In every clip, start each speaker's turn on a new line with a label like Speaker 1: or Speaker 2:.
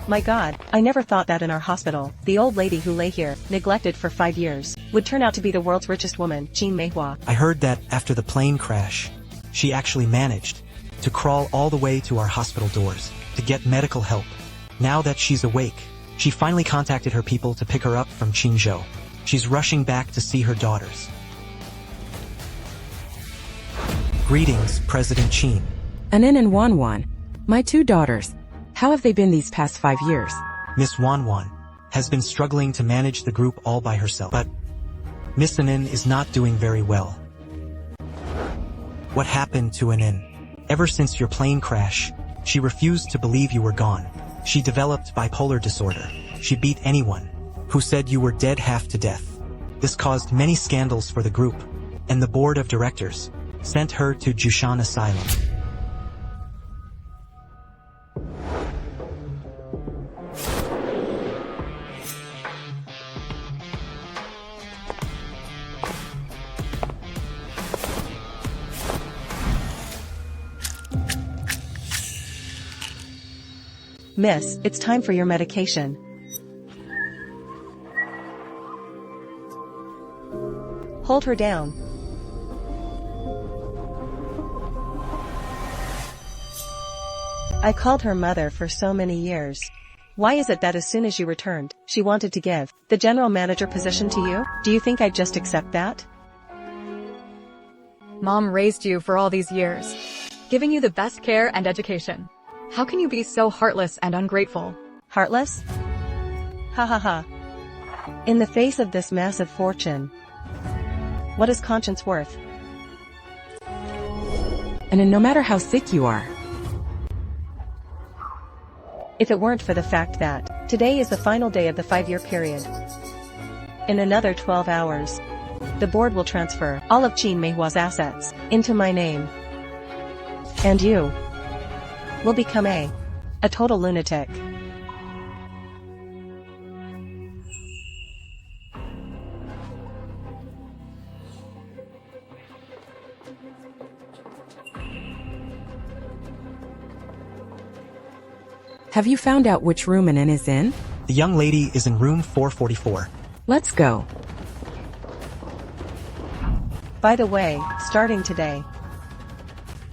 Speaker 1: My God, I never thought that in our hospital, the old lady who lay here, neglected for 5 years, would turn out to be the world's richest woman, Gene Maywa.
Speaker 2: I heard that after the plane crash, she actually managed to crawl all the way to our hospital doors to get medical help. Now that she's awake, she finally contacted her people to pick her up from Qingzhou. She's rushing back to see her daughters. Greetings, President Qin.
Speaker 3: Anin and Wanwan, my 2 daughters. How have they been these past 5 years?
Speaker 2: Miss Wanwan has been struggling to manage the group all by herself, but Miss Anin is not doing very well. What happened to Anin? Ever since your plane crash, she refused to believe you were gone. She developed bipolar disorder. She beat anyone who said you were dead half to death. This caused many scandals for the group, and the board of directors sent her to Jushan Asylum.
Speaker 1: Miss, it's time for your medication. Hold her down. I called her mother for so many years. Why is it that as soon as you returned, she wanted to give the general manager position to you? Do you think I'd just accept that?
Speaker 4: Mom raised you for all these years, giving you the best care and education. How can you be so heartless and ungrateful?
Speaker 1: Heartless? Ha ha ha. In the face of this massive fortune, what is conscience worth?
Speaker 3: And no matter how sick you are,
Speaker 1: if it weren't for the fact that today is the final day of the 5-year period, in another 12 hours, the board will transfer all of Gene Maywa's assets into my name. And you will become a total lunatic.
Speaker 3: have you found out which room Anin is in?
Speaker 2: The young lady is in room 444.
Speaker 3: Let's go.
Speaker 1: By the way, starting today,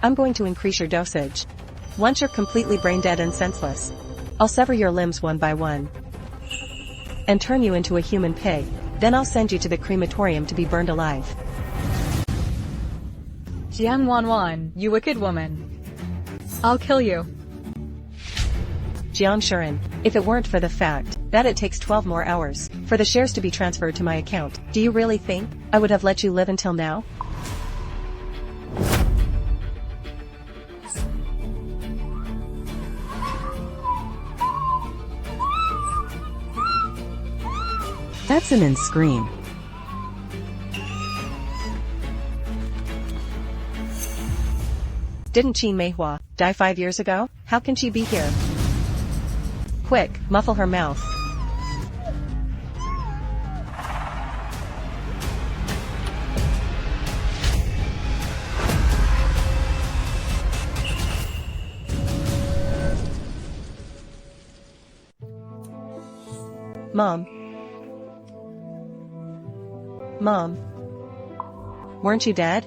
Speaker 1: I'm going to increase your dosage. Once you're completely brain dead and senseless, I'll sever your limbs one by one and turn you into a human pig. Then I'll send you to the crematorium to be burned alive.
Speaker 4: Jiang Wanwan, you wicked woman. I'll kill you.
Speaker 1: Jiang Shuren, if it weren't for the fact that it takes 12 more hours for the shares to be transferred to my account, do you really think I would have let you live until now?
Speaker 3: That's Anin's scream.
Speaker 1: Didn't Gene Maywa die 5 years ago? How can she be here? Quick, muffle her mouth. Mom. Mom. Weren't you dead?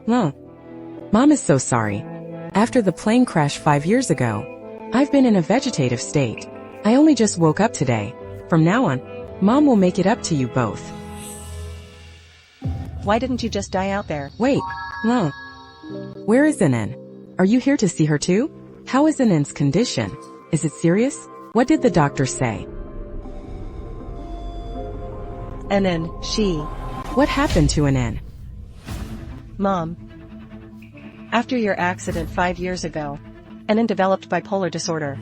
Speaker 3: No. Mom is so sorry. After the plane crash 5 years ago, I've been in a vegetative state. I only just woke up today. From now on, Mom will make it up to you both.
Speaker 1: Why didn't you just die out there?
Speaker 3: Wait, no. Where is Anin? Are you here to see her too? How is Anin's condition? Is it serious? What did the doctor say?
Speaker 1: Anin, she.
Speaker 3: What happened to Anin?
Speaker 1: Mom. After your accident 5 years ago, Anin developed bipolar disorder.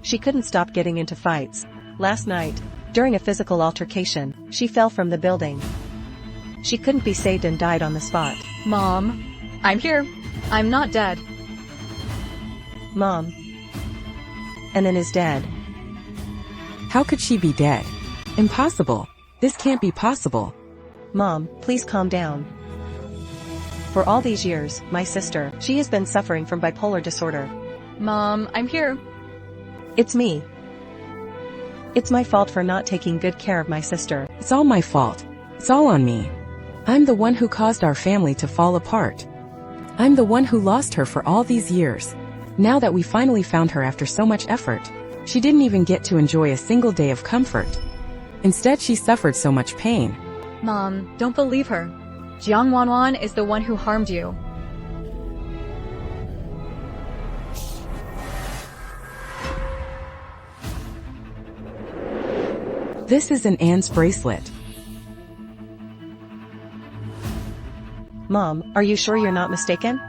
Speaker 1: She couldn't stop getting into fights. Last night, during a physical altercation, she fell from the building. She couldn't be saved and died on the spot.
Speaker 4: Mom, I'm here. I'm not dead.
Speaker 1: Mom. Anin is dead.
Speaker 3: How could she be dead? Impossible. This can't be possible.
Speaker 1: Mom, please calm down. For all these years, my sister, she has been suffering from bipolar disorder.
Speaker 4: Mom, I'm here.
Speaker 1: It's me. It's my fault for not taking good care of my sister.
Speaker 3: It's all my fault. It's all on me. I'm the one who caused our family to fall apart. I'm the one who lost her for all these years. Now that we finally found her after so much effort, she didn't even get to enjoy a single day of comfort. Instead, she suffered so much pain.
Speaker 4: Mom, don't believe her. Jiang Wanwan is the one who harmed you.
Speaker 3: This is an Anne's bracelet.
Speaker 1: Mom, are you sure you're not mistaken?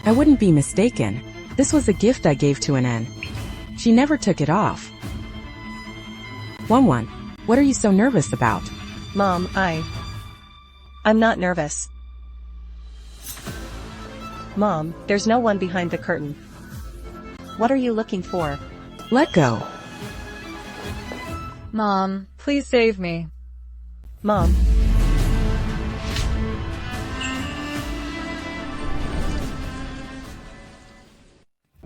Speaker 3: I wouldn't be mistaken. This was a gift I gave to Anin. She never took it off. Wanwan, what are you so nervous about?
Speaker 1: Mom, I'm not nervous. Mom, there's no one behind the curtain. What are you looking for?
Speaker 3: Let go.
Speaker 4: Mom, please save me.
Speaker 1: Mom.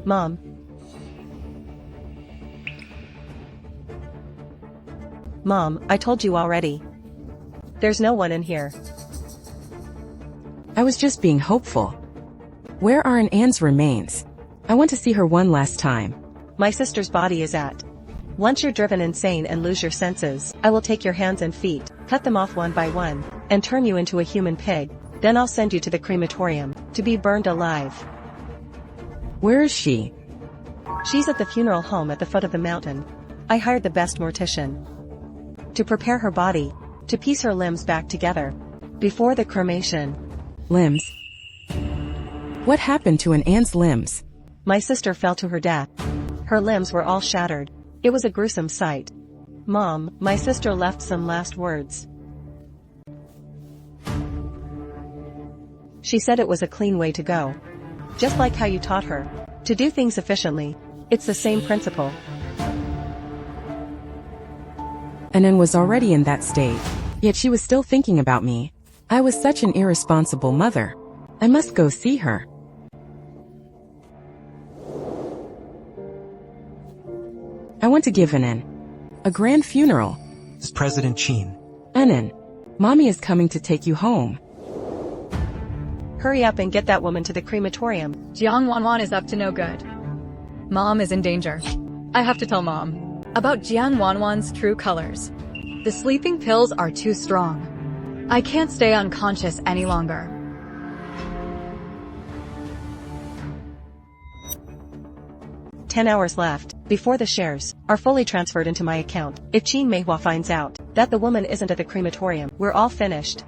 Speaker 1: Mom. Mom, I told you already. There's no one in here.
Speaker 3: I was just being hopeful. Where are Anne's remains? I want to see her one last time.
Speaker 1: My sister's body is at. Once you're driven insane and lose your senses, I will take your hands and feet, cut them off one by one, and turn you into a human pig. Then I'll send you to the crematorium, to be burned alive.
Speaker 3: Where is she?
Speaker 1: She's at the funeral home at the foot of the mountain. I hired the best mortician to prepare her body, to piece her limbs back together. Before the cremation.
Speaker 3: Limbs? What happened to Anne's limbs?
Speaker 1: My sister fell to her death. Her limbs were all shattered. It was a gruesome sight. Mom, my sister left some last words. She said it was a clean way to go. Just like how you taught her to do things efficiently. It's the same principle.
Speaker 3: Anin was already in that state, yet she was still thinking about me. I was such an irresponsible mother. I must go see her. I want to give Anin a grand funeral.
Speaker 2: This President Gene.
Speaker 3: Anin, Mommy is coming to take you home.
Speaker 1: Hurry up and get that woman to the crematorium.
Speaker 4: Jiang Wanwan is up to no good. Mom is in danger. I have to tell Mom about Jiang Wanwan's true colors. The sleeping pills are too strong. I can't stay unconscious any longer.
Speaker 1: "10 hours left, before the shares are fully transferred into my account. If Gene Maywa finds out that the woman isn't at the crematorium, we're all finished."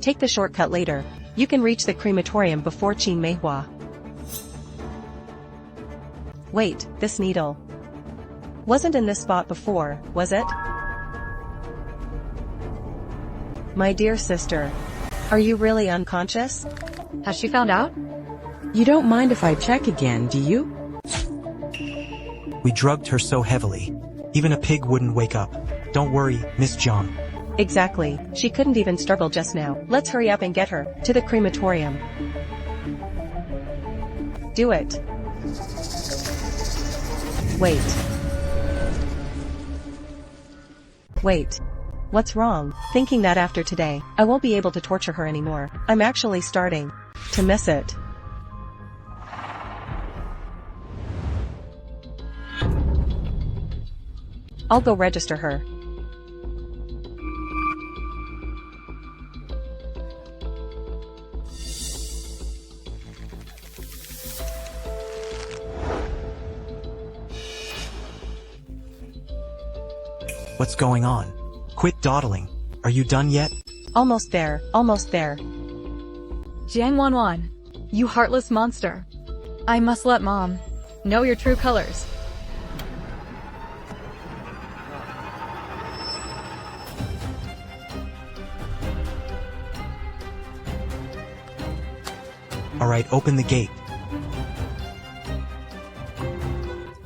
Speaker 1: Take the shortcut later. You can reach the crematorium before Gene Maywa. Wait, this needle wasn't in this spot before, was it? My dear sister, are you really unconscious?
Speaker 4: Has she found out?
Speaker 3: You don't mind if I check again, do you?
Speaker 2: We drugged her so heavily. Even a pig wouldn't wake up. Don't worry, Miss Jiang.
Speaker 1: Exactly, she couldn't even struggle just now. Let's hurry up and get her to the crematorium. Do it. Wait. Wait. What's wrong? Thinking that after today, I won't be able to torture her anymore. I'm actually starting to miss it. I'll go register her.
Speaker 2: What's going on? Quit dawdling. Are you done yet?
Speaker 1: Almost there, almost there.
Speaker 4: Jiang Wanwan, you heartless monster. I must let Mom know your true colors.
Speaker 2: Alright, open the gate.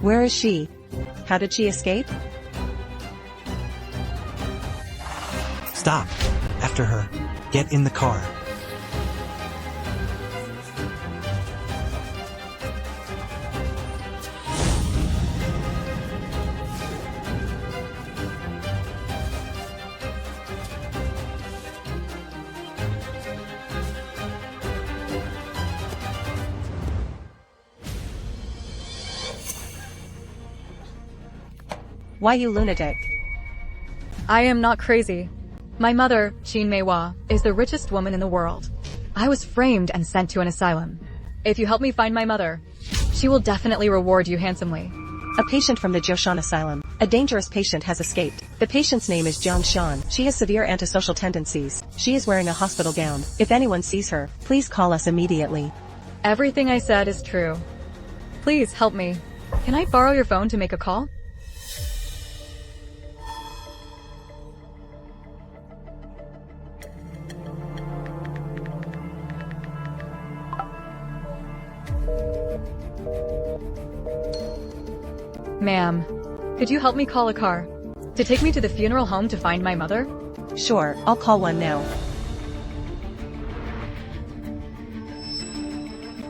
Speaker 1: Where is she? How did she escape?
Speaker 2: Stop. After her. Get in the car.
Speaker 1: Why, you lunatic?
Speaker 4: I am not crazy. My mother, Gene Maywa, is the richest woman in the world. I was framed and sent to an asylum. If you help me find my mother, she will definitely reward you handsomely.
Speaker 1: A patient from the Joshan Asylum. A dangerous patient has escaped. The patient's name is Jiang Wanwan. She has severe antisocial tendencies. She is wearing a hospital gown. If anyone sees her, please call us immediately.
Speaker 4: Everything I said is true. Please help me. Can I borrow your phone to make a call? Ma'am, could you help me call a car to take me to the funeral home to find my mother?
Speaker 1: Sure, I'll call one now.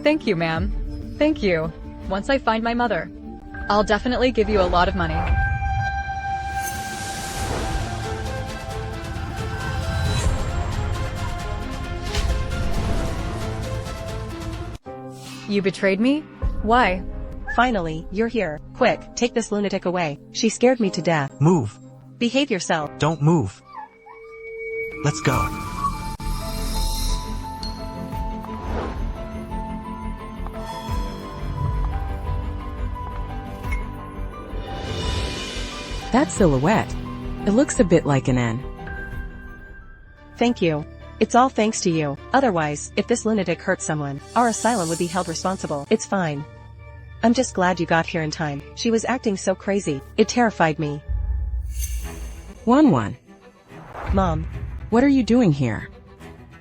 Speaker 4: Thank you, ma'am. Thank you. Once I find my mother, I'll definitely give you a lot of money. You betrayed me? Why?
Speaker 1: Finally, you're here. Quick, take this lunatic away. She scared me to death.
Speaker 2: Move.
Speaker 1: Behave yourself.
Speaker 2: Don't move. Let's go.
Speaker 3: That silhouette. It looks a bit like an N.
Speaker 1: Thank you. It's all thanks to you. Otherwise, if this lunatic hurt someone, our asylum would be held responsible. It's fine. I'm just glad you got here in time. She was acting so crazy. It terrified me.
Speaker 3: Wanwan,
Speaker 1: Mom.
Speaker 3: what are you doing here?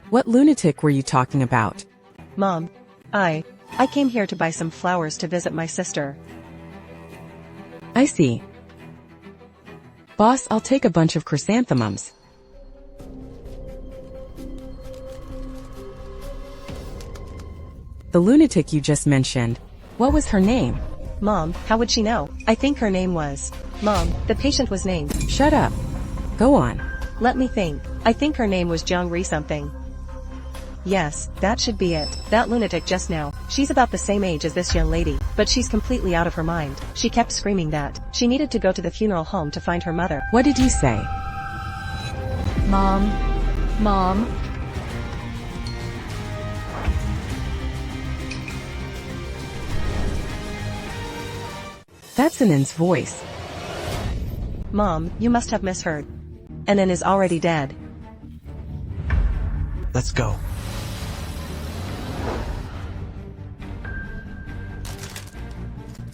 Speaker 3: What lunatic were you talking about?
Speaker 1: Mom. I came here to buy some flowers to visit my sister.
Speaker 3: I see. Boss, I'll take a bunch of chrysanthemums. The lunatic you just mentioned, what was her name?
Speaker 1: Mom, how would she know? I think her name was... Mom, the patient was named...
Speaker 3: Shut up. Go on.
Speaker 1: Let me think. I think her name was Jiang Ri something. Yes, that should be it. That lunatic just now. She's about the same age as this young lady, but she's completely out of her mind. She kept screaming that she needed to go to the funeral home to find her mother.
Speaker 3: What did you say?
Speaker 4: Mom.
Speaker 3: That's Anin's voice.
Speaker 1: Mom, you must have misheard. Anin is already dead.
Speaker 2: Let's go.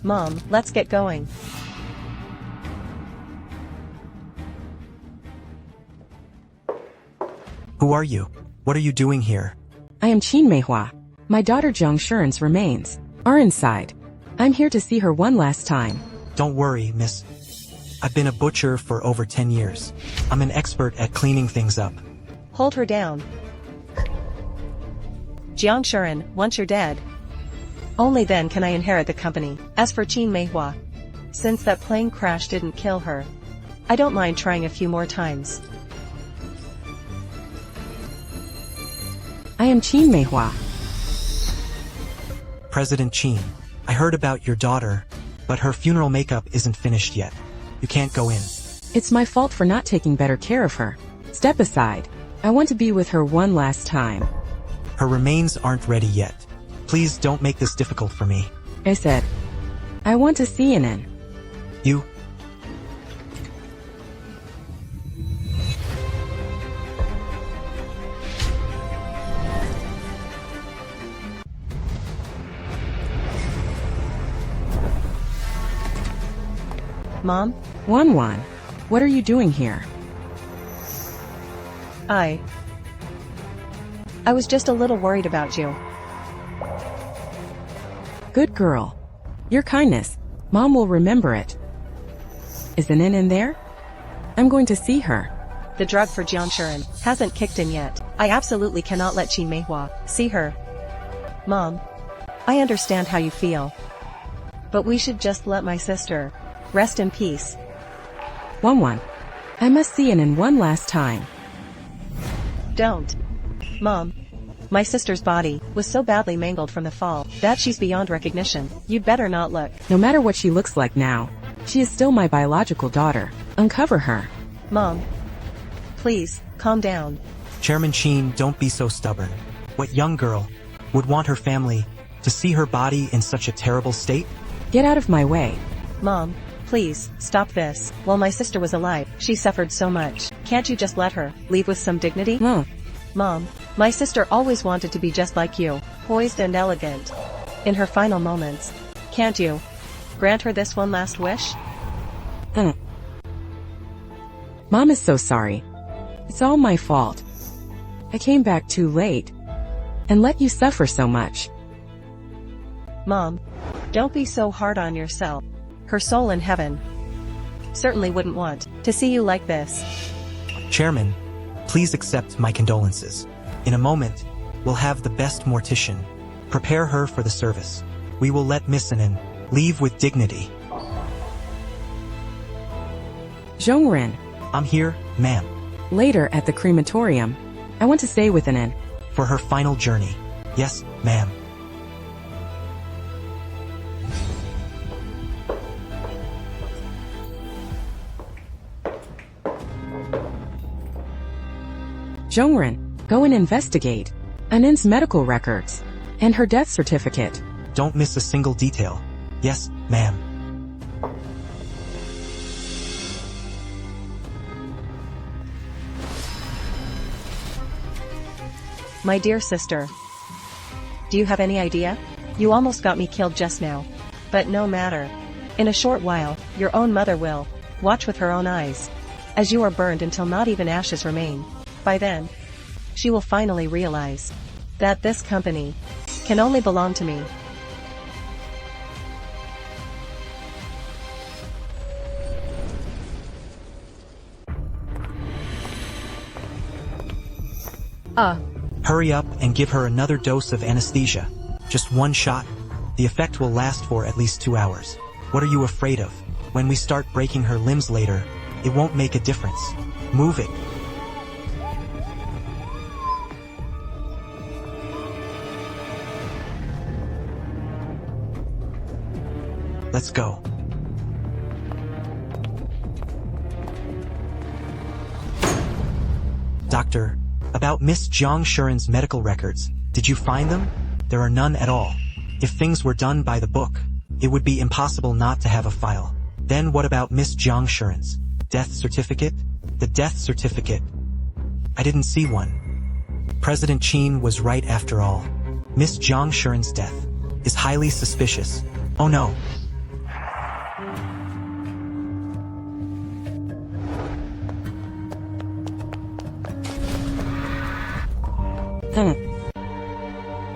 Speaker 1: Mom, let's get going.
Speaker 2: Who are you? What are you doing here?
Speaker 3: I am Gene Maywa. My daughter Jiang Wanwan's remains are inside. I'm here to see her one last time.
Speaker 2: Don't worry, miss. I've been a butcher for over 10 years. I'm an expert at cleaning things up.
Speaker 1: Hold her down. Jiang Wanwan, once you're dead, only then can I inherit the company. As for Gene Maywa, since that plane crash didn't kill her, I don't mind trying a few more times.
Speaker 3: I am Gene Maywa.
Speaker 2: President Chin, I heard about your daughter, but her funeral makeup isn't finished yet. You can't go in.
Speaker 3: It's my fault for not taking better care of her. Step aside. I want to be with her one last time.
Speaker 2: Her remains aren't ready yet. Please don't make this difficult for me.
Speaker 3: I said, I want to see Anin.
Speaker 2: You...
Speaker 1: Mom?
Speaker 3: Wanwan, what are you doing here?
Speaker 1: I was just a little worried about you.
Speaker 3: Good girl. Your kindness. Mom will remember it. Is Anin in there? I'm going to see her.
Speaker 1: The drug for Jiang Wanwan hasn't kicked in yet. I absolutely cannot let Gene Maywa see her. Mom, I understand how you feel. But we should just let my sister rest in peace.
Speaker 3: Wanwan. I must see Anin one last time.
Speaker 1: Don't. Mom. My sister's body was so badly mangled from the fall that she's beyond recognition. You'd better not look.
Speaker 3: No matter what she looks like now, she is still my biological daughter. Uncover her.
Speaker 1: Mom. Please, calm down.
Speaker 2: Chairman Sheen, don't be so stubborn. What young girl would want her family to see her body in such a terrible state?
Speaker 3: Get out of my way.
Speaker 1: Mom, please, stop this. While my sister was alive, she suffered so much. Can't you just let her leave with some dignity?
Speaker 3: No.
Speaker 1: Mom, my sister always wanted to be just like you, poised and elegant. In her final moments. Can't you grant her this one last wish?
Speaker 3: Mom is so sorry. It's all my fault. I came back too late and let you suffer so much.
Speaker 1: Mom, don't be so hard on yourself. Her soul in heaven certainly wouldn't want to see you like this.
Speaker 2: Chairman, please accept my condolences. In a moment, we'll have the best mortician prepare her for the service. We will let Miss Anin leave with dignity.
Speaker 3: Jiang Wanwan.
Speaker 2: I'm here, ma'am.
Speaker 3: Later at the crematorium, I want to stay with Anin.
Speaker 2: For her final journey. Yes, ma'am.
Speaker 3: Jiang Wanwan, go and investigate Anin's medical records and her death certificate.
Speaker 2: Don't miss a single detail. Yes, ma'am.
Speaker 1: My dear sister. Do you have any idea? You almost got me killed just now. But no matter. In a short while, your own mother will watch with her own eyes as you are burned until not even ashes remain. By then, she will finally realize that this company can only belong to me.
Speaker 2: Hurry up and give her another dose of anesthesia. Just one shot. The effect will last for at least 2 hours. What are you afraid of? When we start breaking her limbs later, it won't make a difference. Move it. Let's go. Doctor, about Miss Jiang Wanwan's medical records, did you find them? There are none at all. If things were done by the book, it would be impossible not to have a file. Then what about Miss Jiang Wanwan's death certificate? The death certificate. I didn't see one. President Qin was right after all. Miss Jiang Wanwan's death is highly suspicious. Oh no.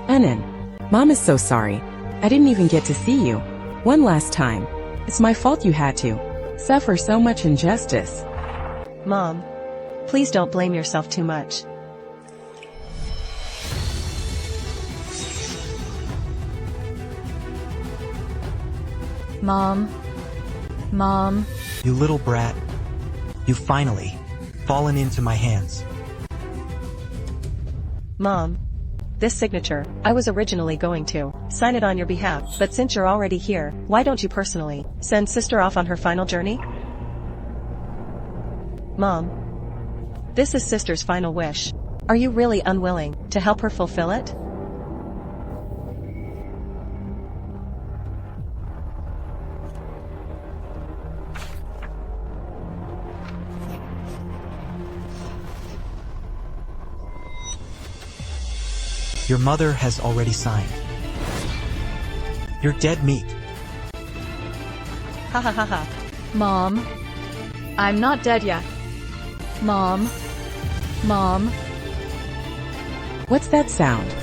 Speaker 3: Anin. Mom is so sorry. I didn't even get to see you one last time. It's my fault you had to suffer so much injustice.
Speaker 1: Mom, please don't blame yourself too much.
Speaker 4: Mom. Mom.
Speaker 2: You little brat. You've finally fallen into my hands.
Speaker 1: Mom. This signature, I was originally going to sign it on your behalf, but since you're already here, why don't you personally send sister off on her final journey? Mom. This is sister's final wish. Are you really unwilling to help her fulfill it?
Speaker 2: Your mother has already signed. You're dead meat.
Speaker 1: Ha ha ha ha.
Speaker 4: Mom. I'm not dead yet. Mom. Mom.
Speaker 3: What's that sound?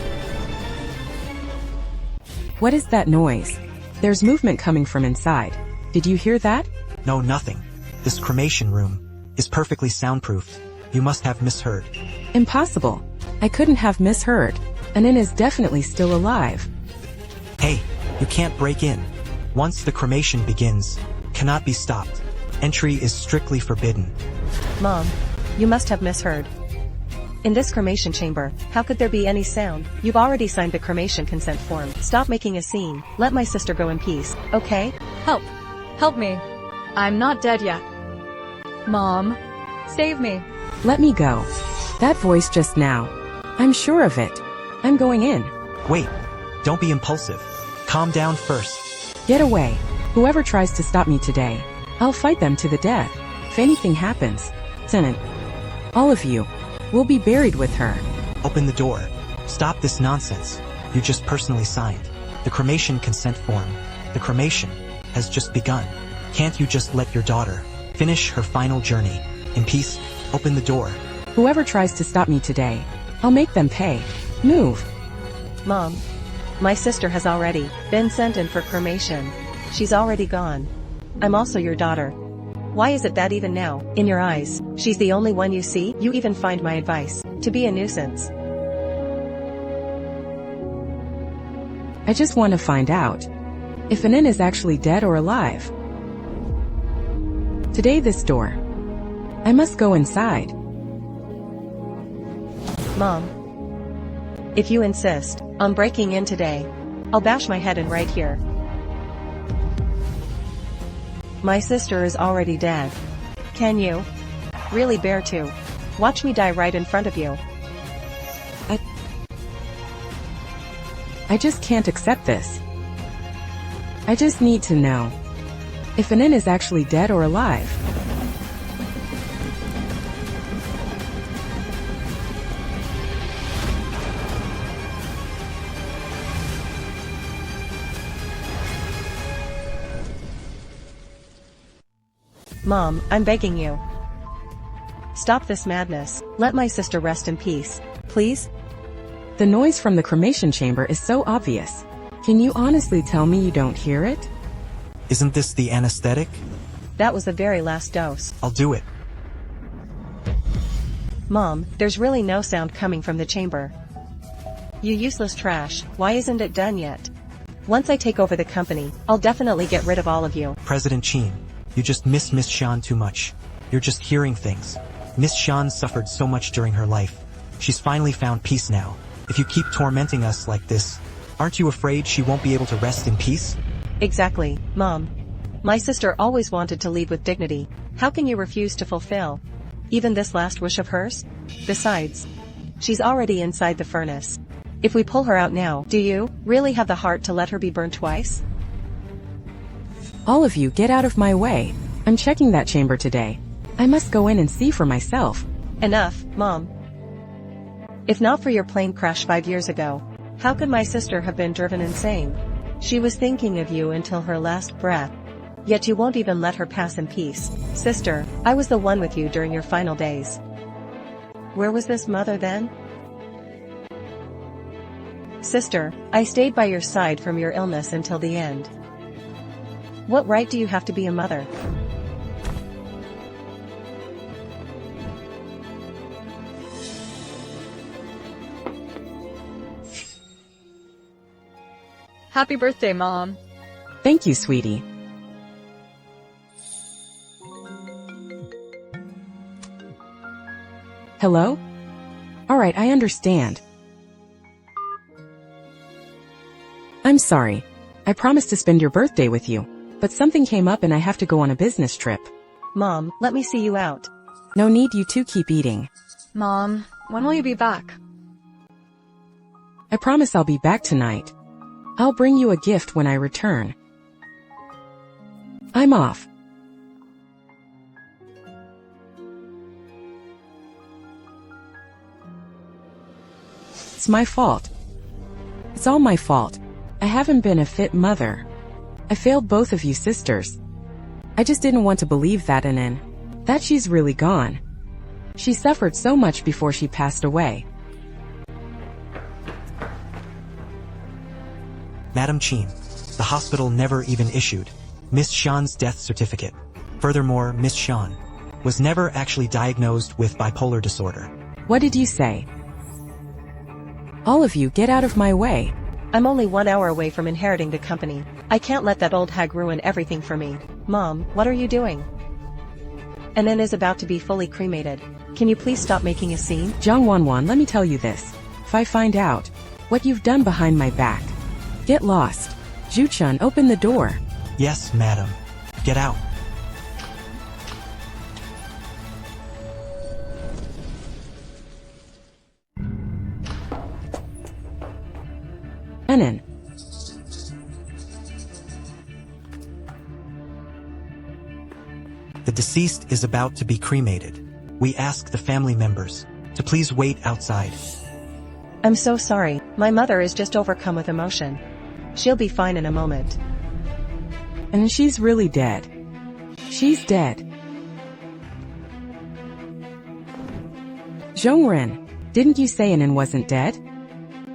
Speaker 3: What is that noise? There's movement coming from inside. Did you hear that?
Speaker 2: No, nothing. This cremation room is perfectly soundproofed. You must have misheard.
Speaker 3: Impossible. I couldn't have misheard. Anin is definitely still alive.
Speaker 2: Hey, you can't break in. Once the cremation begins, cannot be stopped. Entry is strictly forbidden.
Speaker 1: Mom, you must have misheard. In this cremation chamber, how could there be any sound? You've already signed the cremation consent form. Stop making a scene. Let my sister go in peace, okay?
Speaker 4: Help. Help me. I'm not dead yet. Mom, save me.
Speaker 3: Let me go. That voice just now. I'm sure of it. I'm going in.
Speaker 2: Wait, don't be impulsive. Calm down first.
Speaker 3: Get away. Whoever tries to stop me today, I'll fight them to the death. If anything happens, Anin, all of you, will be buried with her.
Speaker 2: Open the door. Stop this nonsense. You just personally signed the cremation consent form. The cremation has just begun. Can't you just let your daughter finish her final journey in peace? Open the door.
Speaker 3: Whoever tries to stop me today, I'll make them pay. Move.
Speaker 1: Mom, my sister has already been sent in for cremation. She's already gone. I'm also your daughter. Why is it that even now, in your eyes, she's the only one you see? You even find my advice to be a nuisance.
Speaker 3: I just want to find out if Anin is actually dead or alive. Today this door. I must go inside.
Speaker 1: Mom, if you insist on breaking in today, I'll bash my head in right here. My sister is already dead. Can you really bear to watch me die right in front of you?
Speaker 3: I just can't accept this. I just need to know if Anin is actually dead or alive.
Speaker 1: Mom, I'm begging you. Stop this madness. Let my sister rest in peace, please?
Speaker 3: The noise from the cremation chamber is so obvious. Can you honestly tell me you don't hear it?
Speaker 2: Isn't this the anesthetic?
Speaker 1: That was the very last dose.
Speaker 2: I'll do it.
Speaker 1: Mom, there's really no sound coming from the chamber. You useless trash, why isn't it done yet? Once I take over the company, I'll definitely get rid of all of you.
Speaker 2: President Qin, you just miss Miss Shan too much. You're just hearing things. Miss Shan suffered so much during her life. She's finally found peace now. If you keep tormenting us like this, aren't you afraid she won't be able to rest in peace?
Speaker 1: Exactly, Mom. My sister always wanted to leave with dignity. How can you refuse to fulfill even this last wish of hers? Besides, she's already inside the furnace. If we pull her out now, do you really have the heart to let her be burned twice?
Speaker 3: All of you get out of my way. I'm checking that chamber today. I must go in and see for myself.
Speaker 1: Enough, Mom. If not for your plane crash 5 years ago, how could my sister have been driven insane? She was thinking of you until her last breath. Yet you won't even let her pass in peace. Sister, I was the one with you during your final days. Where was this mother then? Sister, I stayed by your side from your illness until the end. What right do you have to be a mother?
Speaker 4: Happy birthday, Mom.
Speaker 3: Thank you, sweetie. Hello? Alright, I understand. I'm sorry. I promised to spend your birthday with you, but something came up and I have to go on a business trip.
Speaker 1: Mom, let me see you out.
Speaker 3: No need, you two keep eating.
Speaker 4: Mom, when will you be back?
Speaker 3: I promise I'll be back tonight. I'll bring you a gift when I return. I'm off. It's my fault. It's all my fault. I haven't been a fit mother. I failed both of you sisters. I just didn't want to believe that Anin, that she's really gone. She suffered so much before she passed away.
Speaker 2: Madam Chin, the hospital never even issued Miss Shan's death certificate. Furthermore, Miss Shan was never actually diagnosed with bipolar disorder.
Speaker 3: What did you say? All of you get out of my way.
Speaker 1: I'm only 1 hour away from inheriting the company. I can't let that old hag ruin everything for me. Mom, what are you doing? Anin is about to be fully cremated. Can you please stop making a scene?
Speaker 3: Jiang Wanwan, let me tell you this. If I find out what you've done behind my back, get lost. Zhu-chun, open the door.
Speaker 2: Yes, madam. Get out.
Speaker 3: Anin.
Speaker 2: The deceased is about to be cremated. We ask the family members to please wait outside.
Speaker 1: I'm so sorry, my mother is just overcome with emotion. She'll be fine in a moment.
Speaker 3: And she's really dead. She's dead. Zhongren, didn't you say Anin wasn't dead?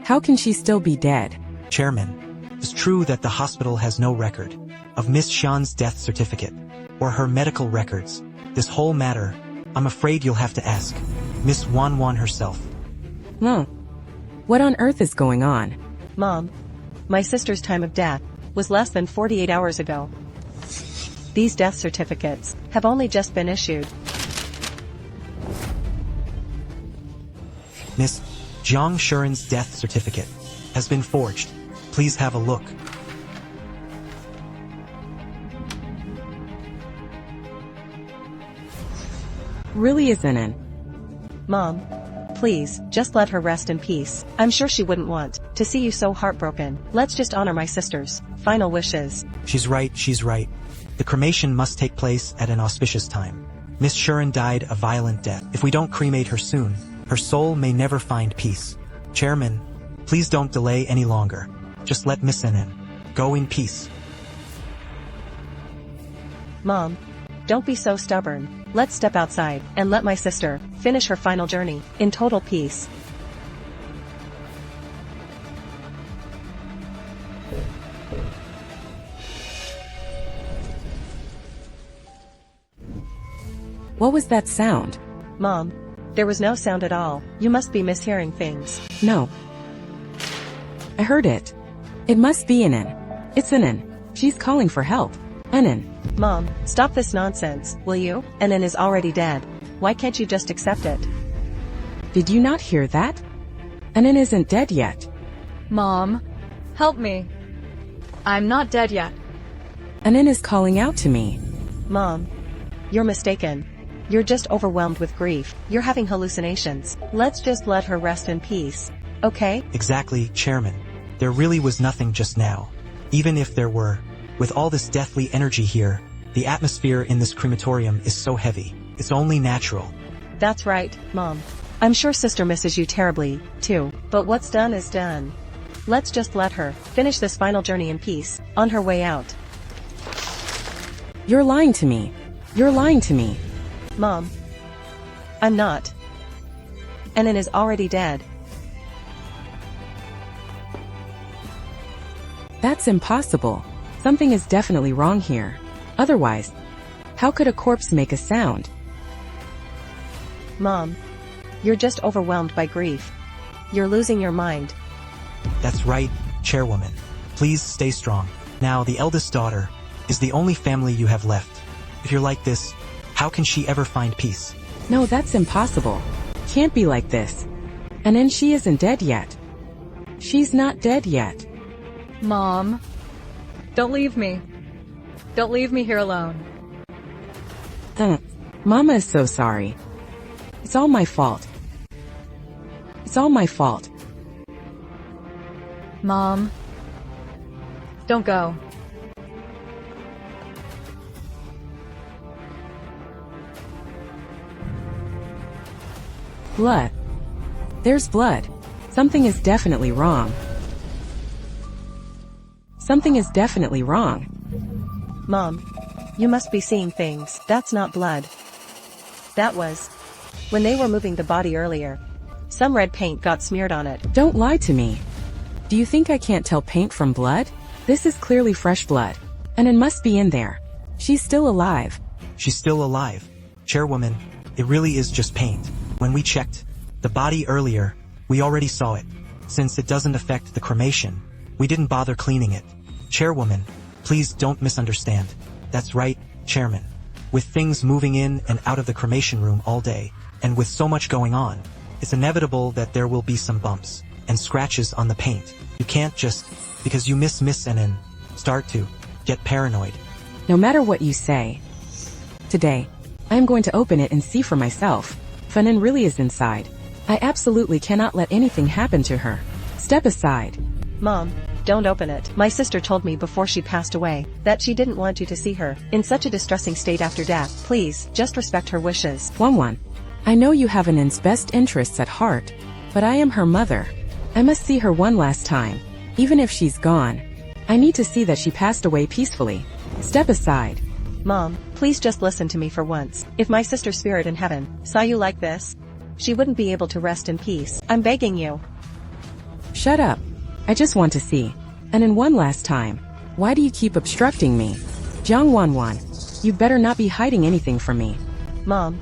Speaker 3: How can she still be dead?
Speaker 2: Chairman, it's true that the hospital has no record of Miss Shan's death certificate or her medical records. This whole matter, I'm afraid you'll have to ask Miss Wanwan herself.
Speaker 3: What on earth is going on?
Speaker 1: Mom, my sister's time of death was less than 48 hours ago. These death certificates have only just been issued.
Speaker 2: Miss Jiang Shuren's death certificate has been forged. Please have a look.
Speaker 3: Really isn't it?
Speaker 1: Mom, please, just let her rest in peace. I'm sure she wouldn't want to see you so heartbroken. Let's just honor my sister's final wishes.
Speaker 2: She's right. The cremation must take place at an auspicious time. Miss Shuren died a violent death. If we don't cremate her soon, her soul may never find peace. Chairman, please don't delay any longer. Just let Miss Anin go in peace.
Speaker 1: Mom, don't be so stubborn. Let's step outside and let my sister finish her final journey in total peace.
Speaker 3: What was that sound?
Speaker 1: Mom, there was no sound at all. You must be mishearing things.
Speaker 3: No. I heard it. It must be Anin. It's Anin. She's calling for help. Anin.
Speaker 1: Mom, stop this nonsense, will you? Anin is already dead. Why can't you just accept it?
Speaker 3: Did you not hear that? Anin isn't dead yet.
Speaker 4: Mom, help me. I'm not dead yet.
Speaker 3: Anin is calling out to me.
Speaker 1: Mom, you're mistaken. You're just overwhelmed with grief. You're having hallucinations. Let's just let her rest in peace. Okay?
Speaker 2: Exactly, Chairman. There really was nothing just now. Even if there were, with all this deathly energy here, the atmosphere in this crematorium is so heavy. It's only natural.
Speaker 1: That's right, Mom. I'm sure sister misses you terribly, too. But what's done is done. Let's just let her finish this final journey in peace, on her way out.
Speaker 3: You're lying to me. You're lying to me.
Speaker 1: Mom, I'm not. Anin is already dead.
Speaker 3: That's impossible. Something is definitely wrong here. Otherwise, how could a corpse make a sound?
Speaker 1: Mom, you're just overwhelmed by grief. You're losing your mind.
Speaker 2: That's right, Chairwoman. Please stay strong. Now the eldest daughter is the only family you have left. If you're like this, how can she ever find peace?
Speaker 3: No, that's impossible. Can't be like this. And then she isn't dead yet. She's not dead yet.
Speaker 4: Mom, don't leave me. Don't leave me here alone.
Speaker 3: Mama is so sorry. It's all my fault. It's all my fault.
Speaker 4: Mom, don't go.
Speaker 3: Blood. There's blood. Something is definitely wrong. Something is definitely wrong.
Speaker 1: Mom, you must be seeing things. That's not blood. That was when they were moving the body earlier. Some red paint got smeared on it.
Speaker 3: Don't lie to me. Do you think I can't tell paint from blood? This is clearly fresh blood. Anin must be in there. She's still alive.
Speaker 2: She's still alive. Chairwoman, it really is just paint. When we checked the body earlier, we already saw it. Since it doesn't affect the cremation, we didn't bother cleaning it. Chairwoman, please don't misunderstand. That's right, Chairman. With things moving in and out of the cremation room all day, and with so much going on, it's inevitable that there will be some bumps and scratches on the paint. You can't just, because you miss Anin, start to get paranoid.
Speaker 3: No matter what you say. Today, I am going to open it and see for myself. If Anin really is inside, I absolutely cannot let anything happen to her. Step aside.
Speaker 1: Mom, don't open it. My sister told me before she passed away that she didn't want you to see her in such a distressing state after death. Please, just respect her wishes.
Speaker 3: Wanwan, I know you have Anin's best interests at heart, but I am her mother. I must see her one last time. Even if she's gone, I need to see that she passed away peacefully. Step aside.
Speaker 1: Mom, please just listen to me for once. If my sister's spirit in heaven saw you like this, she wouldn't be able to rest in peace. I'm begging you.
Speaker 3: Shut up. I just want to see Anin one last time. Why do you keep obstructing me? Jiang Wanwan, you'd better not be hiding anything from me.
Speaker 1: Mom,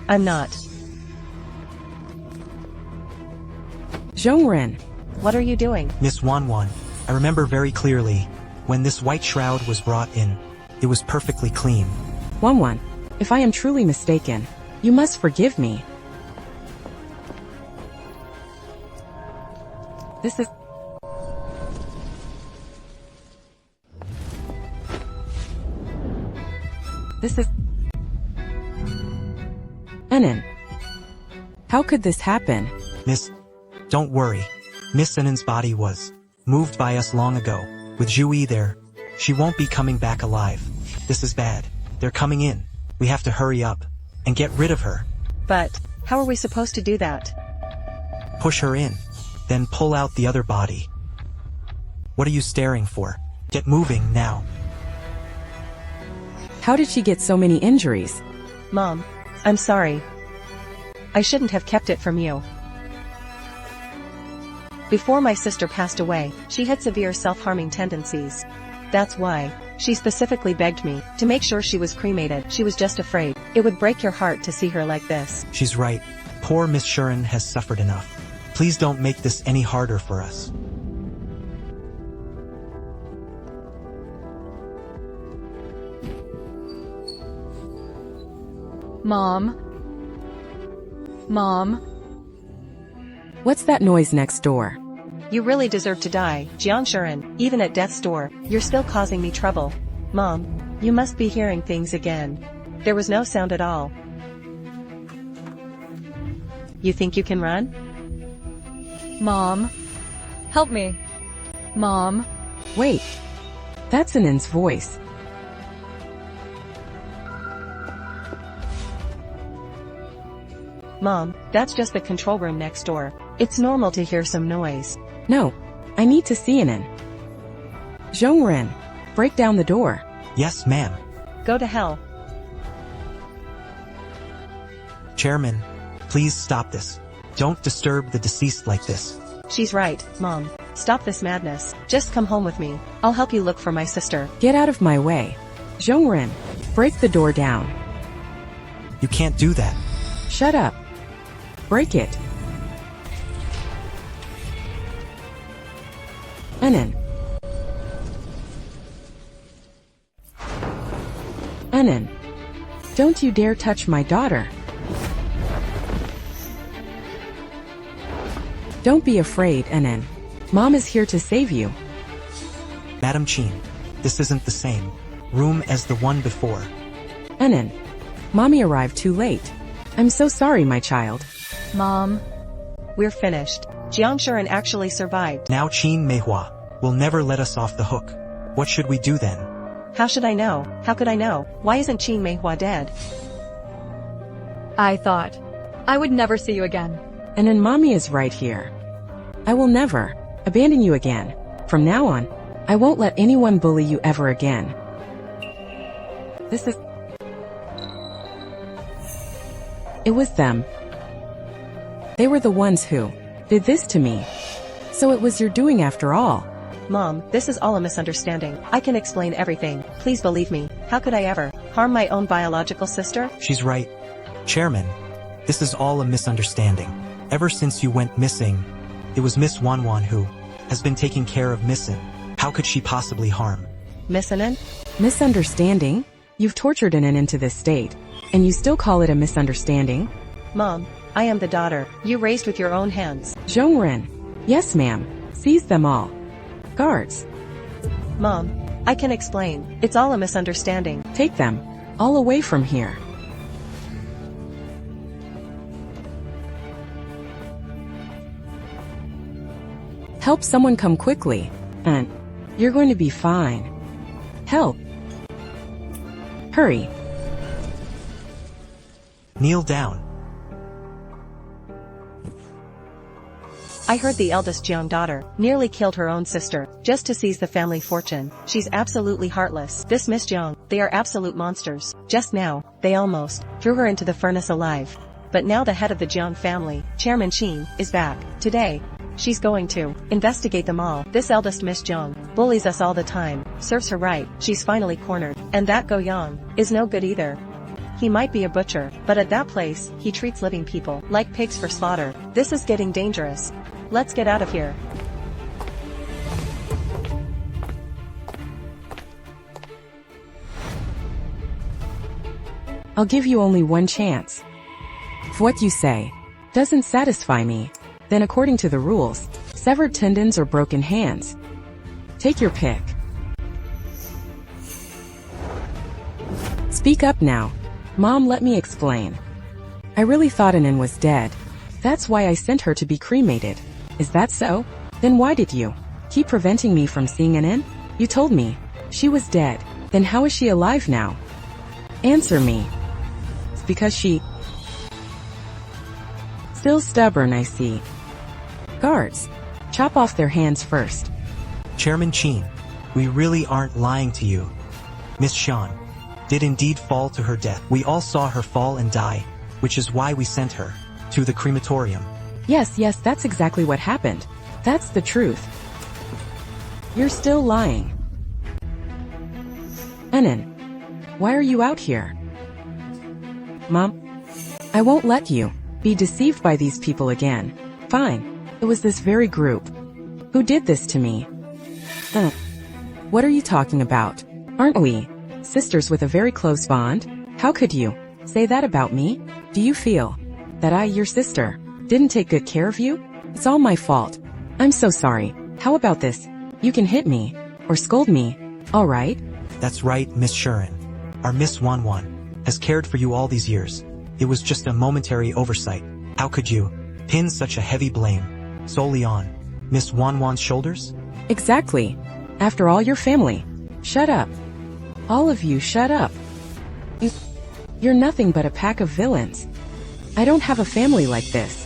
Speaker 1: I'm not.
Speaker 3: Zhongren.
Speaker 1: What are you doing?
Speaker 2: Miss Wanwan, I remember very clearly, when this white shroud was brought in, it was perfectly clean.
Speaker 3: Wanwan, if I am truly mistaken, you must forgive me. This is... Anin. How could this happen?
Speaker 2: Miss, don't worry. Miss Anin's body was moved by us long ago. With Jui there, she won't be coming back alive. This is bad. They're coming in. We have to hurry up and get rid of her.
Speaker 1: But how are we supposed to do that?
Speaker 2: Push her in, then pull out the other body. What are you staring for? Get moving now.
Speaker 3: How did she get so many injuries?
Speaker 1: Mom, I'm sorry. I shouldn't have kept it from you. Before my sister passed away, she had severe self-harming tendencies. That's why she specifically begged me to make sure she was cremated. She was just afraid it would break your heart to see her like this.
Speaker 2: She's right. Poor Miss Shuren has suffered enough. Please don't make this any harder for us.
Speaker 4: Mom? Mom?
Speaker 3: What's that noise next door?
Speaker 1: You really deserve to die, Jiang Shuren. Even at death's door, you're still causing me trouble. Mom, you must be hearing things again. There was no sound at all. You think you can run?
Speaker 4: Mom? Help me. Mom?
Speaker 3: Wait. That's Anin's voice.
Speaker 1: Mom, that's just the control room next door. It's normal to hear some noise.
Speaker 3: No. I need to see Anin. Zhongren, break down the door.
Speaker 2: Yes, ma'am.
Speaker 1: Go to hell.
Speaker 2: Chairman, please stop this. Don't disturb the deceased like this.
Speaker 1: She's right, Mom. Stop this madness. Just come home with me. I'll help you look for my sister.
Speaker 3: Get out of my way. Zhongren, break the door down.
Speaker 2: You can't do that.
Speaker 3: Shut up. Break it. Anin. Anin. Don't you dare touch my daughter. Don't be afraid, Anin. Mom is here to save you.
Speaker 2: Madam Chin, this isn't the same room as the one before.
Speaker 3: Anin. Mommy arrived too late. I'm so sorry, my child.
Speaker 4: Mom?
Speaker 1: We're finished. Jiang Shuren actually survived.
Speaker 2: Now Gene Maywa will never let us off the hook. What should we do then?
Speaker 1: How should I know? How could I know? Why isn't Gene Maywa dead?
Speaker 4: I thought I would never see you again.
Speaker 3: Anin, Mommy is right here. I will never abandon you again. From now on, I won't let anyone bully you ever again. It was them. They were the ones who did this to me. So it was your doing after all.
Speaker 1: Mom, this is all a misunderstanding. I can explain everything. Please believe me. How could I ever harm my own biological sister?
Speaker 2: She's right. Chairman, this is all a misunderstanding. Ever since you went missing, it was Miss Wanwan who has been taking care of Miss Anin. How could she possibly harm?
Speaker 1: Miss Anin?
Speaker 3: Misunderstanding? You've tortured Anin into this state, and you still call it a misunderstanding?
Speaker 1: Mom, I am the daughter you raised with your own hands.
Speaker 3: Zhongren. Yes, ma'am. Seize them all. Guards.
Speaker 1: Mom, I can explain. It's all a misunderstanding.
Speaker 3: Take them. All away from here. Help someone come quickly. And you're going to be fine. Help. Hurry.
Speaker 2: Kneel down.
Speaker 1: I heard the eldest Jiang daughter nearly killed her own sister just to seize the family fortune. She's absolutely heartless. This Miss Jiang, they are absolute monsters. Just now, they almost threw her into the furnace alive. But now the head of the Jiang family, Chairman Qin, is back. Today, she's going to investigate them all. This eldest Miss Jiang bullies us all the time. Serves her right. She's finally cornered. And that Go Yang is no good either. He might be a butcher, but at that place, he treats living people like pigs for slaughter. This is getting dangerous. Let's get out of here.
Speaker 3: I'll give you only one chance. If what you say doesn't satisfy me, then according to the rules, severed tendons or broken hands. Take your pick. Speak up now. Mom, let me explain. I really thought Anin was dead. That's why I sent her to be cremated. Is that so? Then why did you keep preventing me from seeing Anin? You told me she was dead. Then how is she alive now? Answer me. It's because she... Still stubborn, I see. Guards, chop off their hands first.
Speaker 2: Chairman Qin, we really aren't lying to you. Miss Shan did indeed fall to her death. We all saw her fall and die, which is why we sent her to the crematorium.
Speaker 3: Yes, that's exactly what happened. That's the truth. You're still lying. Anin, why are you out here? Mom, I won't let you be deceived by these people again. Fine, it was this very group who did this to me. What are you talking about? Aren't we sisters with a very close bond? How could you say that about me? Do you feel that I, your sister, didn't take good care of you? It's all my fault. I'm so sorry. How about this? You can hit me or scold me, all right?
Speaker 2: That's right, Miss Shuren. Our Miss Wanwan has cared for you all these years. It was just a momentary oversight. How could you pin such a heavy blame solely on Miss Wanwan's shoulders?
Speaker 3: Exactly. After all, your family. Shut up. All of you, shut up. You're nothing but a pack of villains. I don't have a family like this.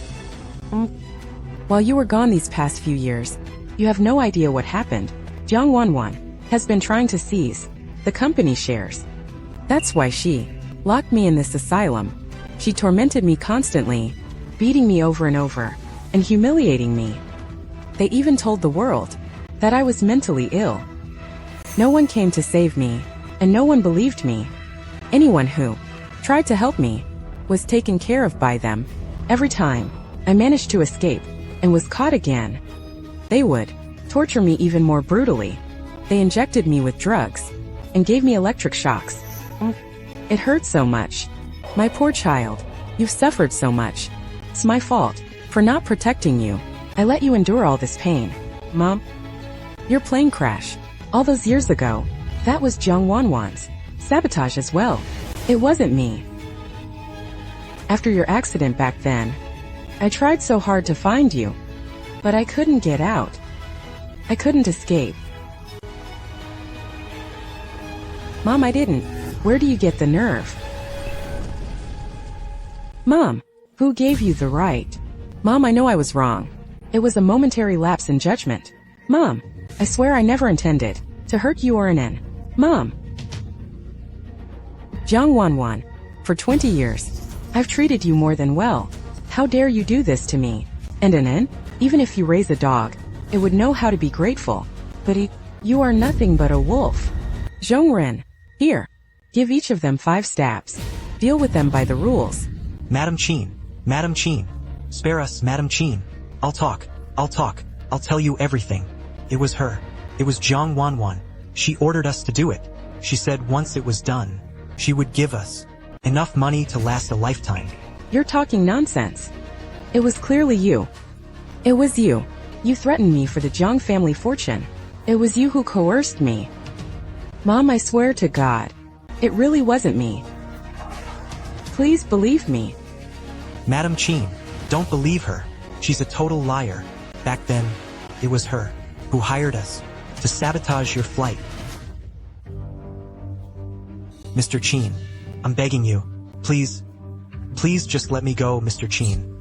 Speaker 3: While you were gone these past few years, you have no idea what happened. Jiang Wanwan has been trying to seize the company shares. That's why she locked me in this asylum. She tormented me constantly, beating me over and over, and humiliating me. They even told the world that I was mentally ill. No one came to save me, and no one believed me. Anyone who tried to help me was taken care of by them. Every time I managed to escape and was caught again, they would torture me even more brutally. They injected me with drugs and gave me electric shocks. It hurt so much. My poor child, you've suffered so much. It's my fault for not protecting you. I let you endure all this pain. Mom, your plane crash all those years ago, that was Jiang Wanwan's sabotage as well. It wasn't me. After your accident back then, I tried so hard to find you, but I couldn't get out. I couldn't escape. Mom, I didn't. Where do you get the nerve? Mom, who gave you the right? Mom, I know I was wrong. It was a momentary lapse in judgment. Mom, I swear I never intended to hurt you or Anin. Mom. Jiang Wanwan, for 20 years, I've treated you more than well. How dare you do this to me? And Anin, even if you raise a dog, it would know how to be grateful. But you are nothing but a wolf. Zhongren, here. Give each of them 5 stabs. Deal with them by the rules.
Speaker 2: Madam Qin, spare us, Madam Qin. I'll talk, I'll tell you everything. It was her. It was Jiang Wanwan. She ordered us to do it. She said once it was done, she would give us enough money to last a lifetime.
Speaker 3: You're talking nonsense. It was clearly you. It was you. You threatened me for the Jiang family fortune. It was you who coerced me. Mom, I swear to God, it really wasn't me. Please believe me.
Speaker 2: Madam Qin, don't believe her. She's a total liar. Back then, it was her who hired us to sabotage your flight. Mr. Qin, I'm begging you. Please just let me go, Mr. Qin.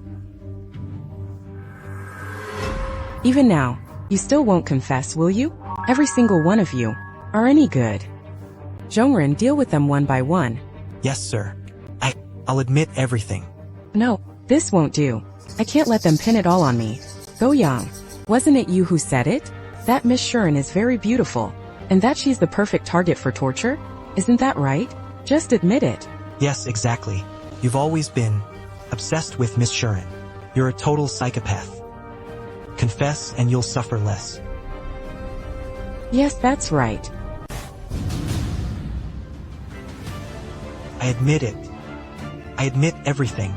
Speaker 3: Even now, you still won't confess, will you? Every single one of you are any good. Zhongren, deal with them one by one.
Speaker 2: Yes, sir. I'll admit everything.
Speaker 3: No, this won't do. I can't let them pin it all on me. Go Yang. Wasn't it you who said it? That Miss Shuren is very beautiful, and that she's the perfect target for torture? Isn't that right? Just admit it.
Speaker 2: Yes, exactly. You've always been obsessed with Miss Shuren. You're a total psychopath. Confess and you'll suffer less.
Speaker 3: Yes, that's right.
Speaker 2: I admit it. I admit everything.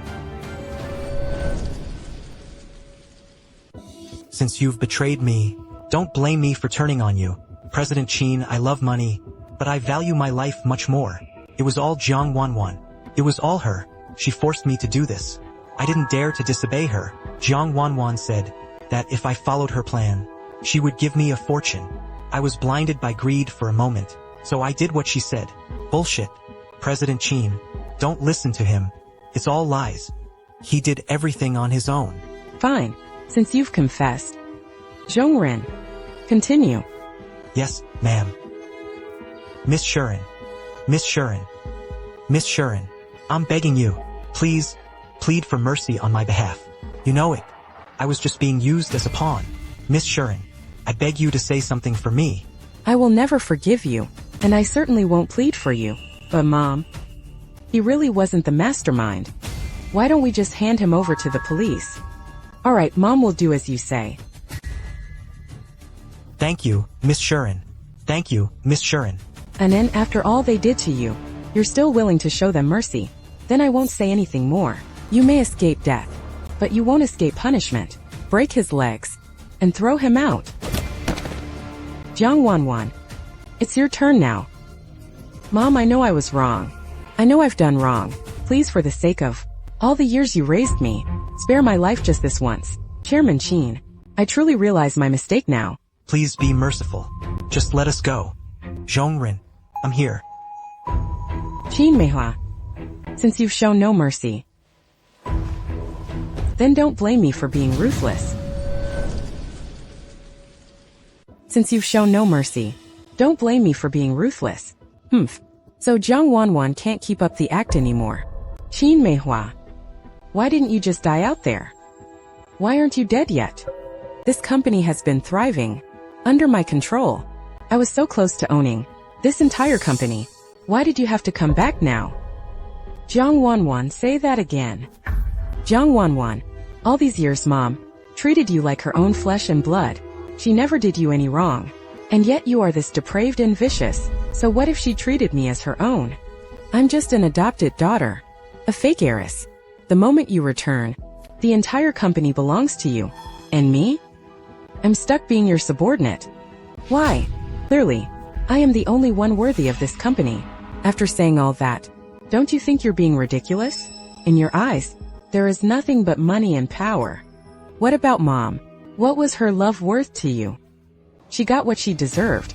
Speaker 2: Since you've betrayed me, don't blame me for turning on you. President Qin, I love money, but I value my life much more. It was all Jiang Wanwan. It was all her. She forced me to do this. I didn't dare to disobey her. Jiang Wanwan said that if I followed her plan, she would give me a fortune. I was blinded by greed for a moment, so I did what she said. Bullshit. President Qin, don't listen to him. It's all lies. He did everything on his own.
Speaker 3: Fine, since you've confessed. Zhongren, continue.
Speaker 2: Yes, ma'am. Miss Shuren, I'm begging you, please, plead for mercy on my behalf. You know it. I was just being used as a pawn. Miss Shuren, I beg you to say something for me.
Speaker 3: I will never forgive you, and I certainly won't plead for you. But Mom, he really wasn't the mastermind. Why don't we just hand him over to the police? Alright, Mom will do as you say.
Speaker 2: Thank you, Miss Shuren. Thank you, Miss Shuren.
Speaker 3: Anin, after all they did to you, you're still willing to show them mercy. Then I won't say anything more. You may escape death, but you won't escape punishment. Break his legs and throw him out. Jiang Wanwan, it's your turn now. Mom, I know I was wrong. I know I've done wrong. Please, for the sake of all the years you raised me, spare my life just this once. Chairman Qin, I truly realize my mistake now.
Speaker 2: Please be merciful. Just let us go. Zhongren, I'm here.
Speaker 3: Gene Maywa, since you've shown no mercy, then don't blame me for being ruthless. Since you've shown no mercy, don't blame me for being ruthless. So Jiang Wanwan can't keep up the act anymore. Gene Maywa, why didn't you just die out there? Why aren't you dead yet? This company has been thriving, under my control. I was so close to owning this entire company. Why did you have to come back now? Jiang Wanwan, say that again. Jiang Wanwan, all these years Mom treated you like her own flesh and blood. She never did you any wrong. And yet you are this depraved and vicious. So what if she treated me as her own? I'm just an adopted daughter, a fake heiress. The moment you return, the entire company belongs to you. And me? I'm stuck being your subordinate. Why? Clearly, I am the only one worthy of this company. After saying all that, don't you think you're being ridiculous? In your eyes, there is nothing but money and power. What about Mom? What was her love worth to you? She got what she deserved.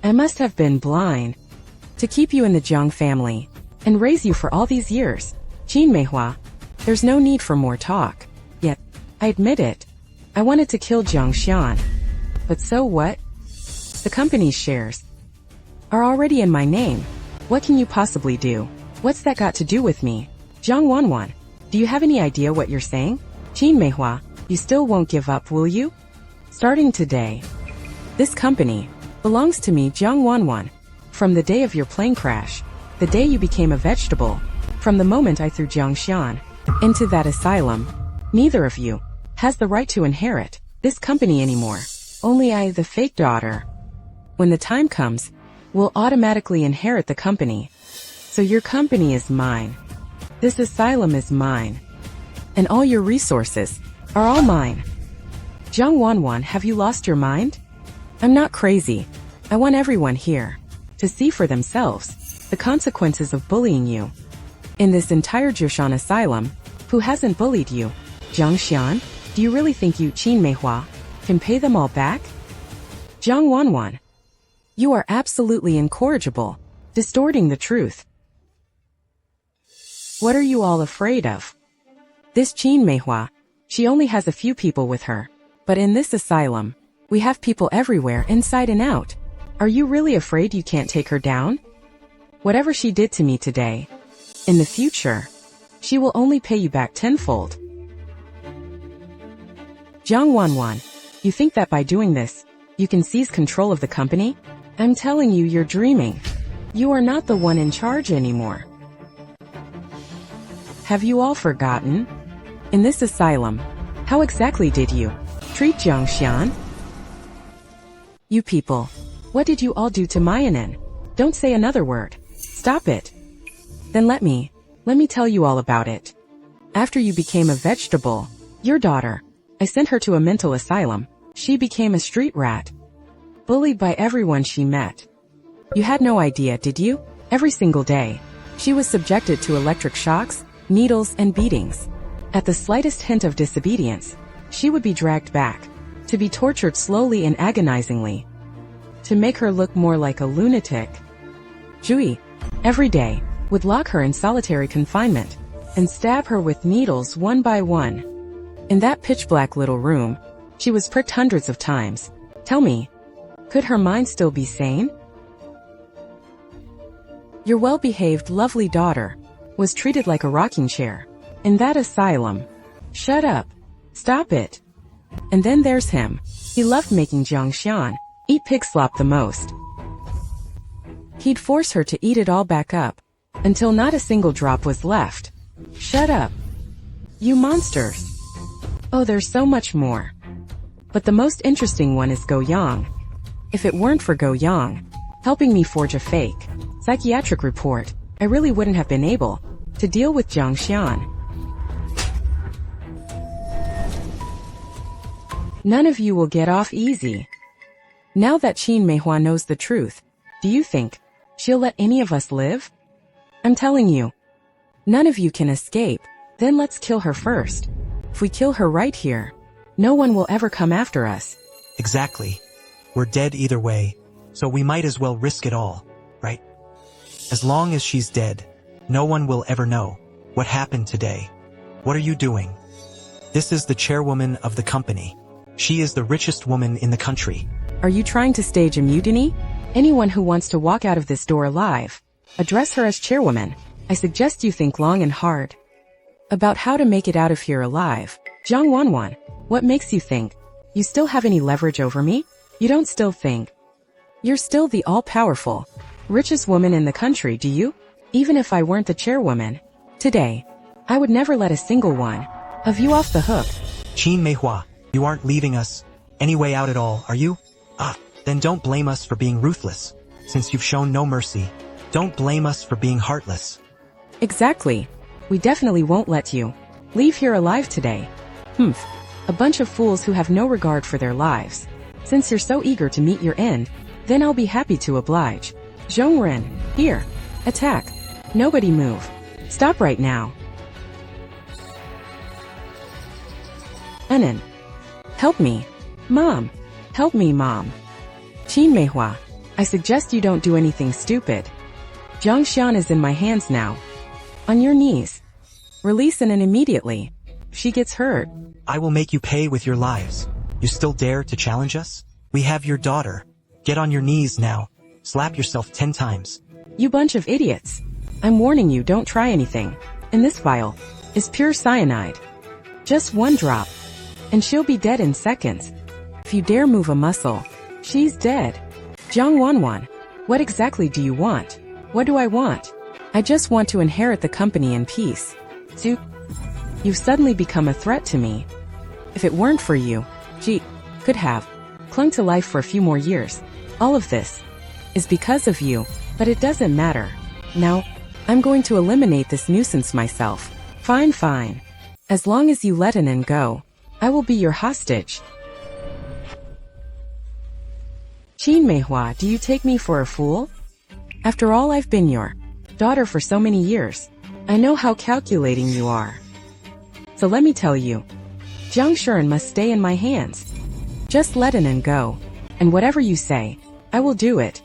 Speaker 3: I must have been blind to keep you in the Jiang family and raise you for all these years. Gene Maywa, there's no need for more talk. Yet, I admit it. I wanted to kill Jiang Xian. But so what? The company's shares are already in my name. What can you possibly do? What's that got to do with me? Jiang Wanwan, do you have any idea what you're saying? Gene Maywa, You still won't give up, will you? Starting today, this company belongs to me, Jiang Wanwan. From the day of your plane crash, the day you became a vegetable, from the moment I threw Jiang Xian into that asylum, neither of you has the right to inherit this company anymore. Only I, the fake daughter, when the time comes, will automatically inherit the company. So your company is mine. This asylum is mine. And all your resources are all mine. Jiang Wanwan, have you lost your mind? I'm not crazy. I want everyone here to see for themselves the consequences of bullying you. In this entire Jiushan asylum, who hasn't bullied you? Jiang Xian, do you really think you, Gene Maywa, can pay them all back? Jiang Wanwan, you are absolutely incorrigible, distorting the truth. What are you all afraid of? This Gene Maywa, she only has a few people with her. But in this asylum, we have people everywhere, inside and out. Are you really afraid you can't take her down? Whatever she did to me today, in the future, she will only pay you back tenfold. Jiang Wanwan, you think that by doing this, you can seize control of the company? I'm telling you, you're dreaming. You are not the one in charge anymore. Have you all forgotten? In this asylum, how exactly did you treat Jiang Xian? You people, what did you all do to my Anin? Don't say another word. Stop it. Then let me tell you all about it. After you became a vegetable, your daughter, I sent her to a mental asylum. She became a street rat, bullied by everyone she met. You had no idea, did you? Every single day, she was subjected to electric shocks, needles, and beatings. At the slightest hint of disobedience, she would be dragged back, to be tortured slowly and agonizingly, to make her look more like a lunatic. Jui, every day, would lock her in solitary confinement, and stab her with needles one by one. In that pitch-black little room, she was pricked hundreds of times. Tell me, could her mind still be sane? Your well-behaved, lovely daughter was treated like a rocking chair in that asylum. Shut up. Stop it. And then there's him. He loved making Jiang Xian eat pig slop the most. He'd force her to eat it all back up, until not a single drop was left. Shut up. You monsters. Oh, there's so much more. But the most interesting one is Go Yang. If it weren't for Go Yang helping me forge a fake psychiatric report, I really wouldn't have been able to deal with Jiang Xian. None of you will get off easy. Now that Gene Maywa knows the truth, do you think she'll let any of us live? I'm telling you, none of you can escape. Then let's kill her first. If we kill her right here, no one will ever come after us.
Speaker 2: Exactly. We're dead either way, so we might as well risk it all, right? As long as she's dead, no one will ever know what happened today. What are you doing? This is the chairwoman of the company. She is the richest woman in the country.
Speaker 3: Are you trying to stage a mutiny? Anyone who wants to walk out of this door alive, address her as chairwoman. I suggest you think long and hard about how to make it out of here alive. Jiang Wanwan, what makes you think you still have any leverage over me? You don't still think you're still the all-powerful, richest woman in the country, do you? Even if I weren't the chairwoman today, I would never let a single one of you off the hook.
Speaker 2: Gene Maywa, you aren't leaving us any way out at all, are you? Then don't blame us for being ruthless, since you've shown no mercy. Don't blame us for being heartless.
Speaker 3: Exactly. We definitely won't let you leave here alive today. A bunch of fools who have no regard for their lives. Since you're so eager to meet your end, then I'll be happy to oblige. Zhongren, here. Attack. Nobody move. Stop right now. Anin. Help me. Mom. Help me, Mom. Gene Maywa, I suggest you don't do anything stupid. Jiang Xian is in my hands now. On your knees. Release Anin immediately. She gets hurt.
Speaker 2: I will make you pay with your lives. You still dare to challenge us? We have your daughter. Get on your knees now. Slap yourself 10 times.
Speaker 3: You bunch of idiots. I'm warning you, don't try anything. In this vial is pure cyanide. Just one drop. and she'll be dead in seconds. If you dare move a muscle, she's dead. Jiang Wanwan, what exactly do you want? What do I want? I just want to inherit the company in peace. Su, you've suddenly become a threat to me. If it weren't for you, Ji could have clung to life for a few more years. All of this is because of you, but it doesn't matter. Now, I'm going to eliminate this nuisance myself. Fine, fine. As long as you let Anin go, I will be your hostage. Gene Maywa, do you take me for a fool? After all, I've been your daughter for so many years. I know how calculating you are. So let me tell you, Jiang Shuren must stay in my hands. Just let Anin go, and whatever you say, I will do it.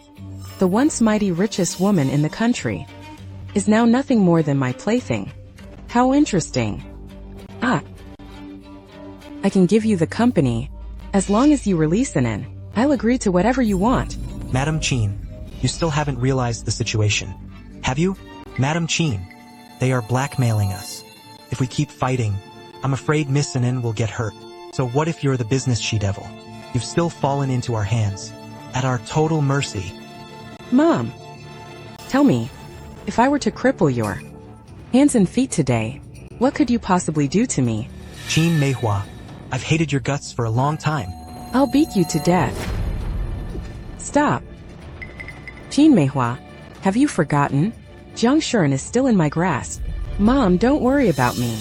Speaker 3: The once mighty richest woman in the country is now nothing more than my plaything. How interesting. Ah. I can give you the company. As long as you release Anin, I'll agree to whatever you want.
Speaker 2: Madam Qin, you still haven't realized the situation. Have you? Madam Qin, they are blackmailing us. If we keep fighting, I'm afraid Miss Anin will get hurt. So what if you're the business she-devil? You've still fallen into our hands, at our total mercy.
Speaker 3: Mom, tell me, if I were to cripple your hands and feet today, what could you possibly do to me?
Speaker 2: Gene Maywa, I've hated your guts for a long time.
Speaker 3: I'll beat you to death. Stop. Gene Maywa, have you forgotten? Jiang Shuren is still in my grasp. Mom, don't worry about me.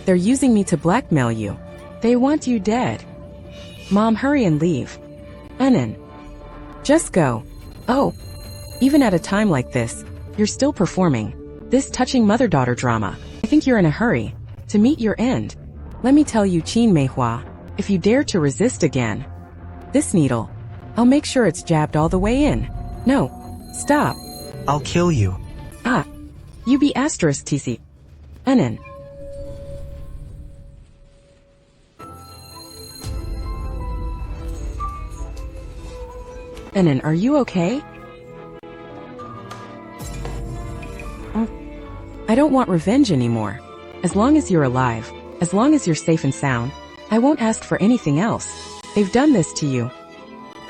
Speaker 3: They're using me to blackmail you. They want you dead. Mom, hurry and leave. Anin, just go. Oh, even at a time like this, you're still performing this touching mother-daughter drama. I think you're in a hurry to meet your end. Let me tell you, Gene Maywa, if you dare to resist again, this needle, I'll make sure it's jabbed all the way in. No, stop.
Speaker 2: I'll kill you.
Speaker 3: Ah, you be asterisk TC. Anin. Anin, are you okay? I don't want revenge anymore. As long as you're alive, as long as you're safe and sound, I won't ask for anything else. They've done this to you.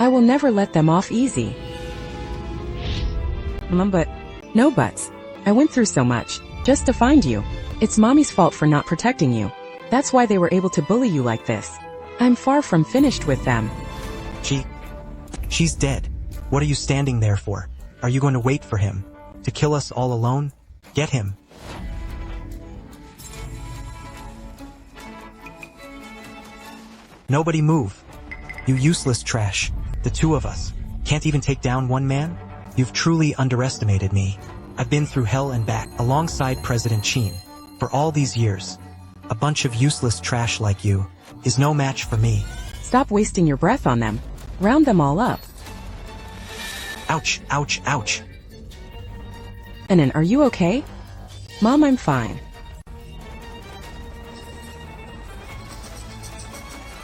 Speaker 3: I will never let them off easy. But no buts. I went through so much, just to find you. It's Mommy's fault for not protecting you. That's why they were able to bully you like this. I'm far from finished with them.
Speaker 2: She's dead. What are you standing there for? Are you going to wait for him? To kill us all alone? Get him. Nobody move. You useless trash. The two of us can't even take down one man? You've truly underestimated me. I've been through hell and back alongside President Qin for all these years. A bunch of useless trash like you is no match for me.
Speaker 3: Stop wasting your breath on them. Round them all up.
Speaker 2: Ouch, ouch, ouch.
Speaker 3: Anin, are you okay? Mom, I'm fine.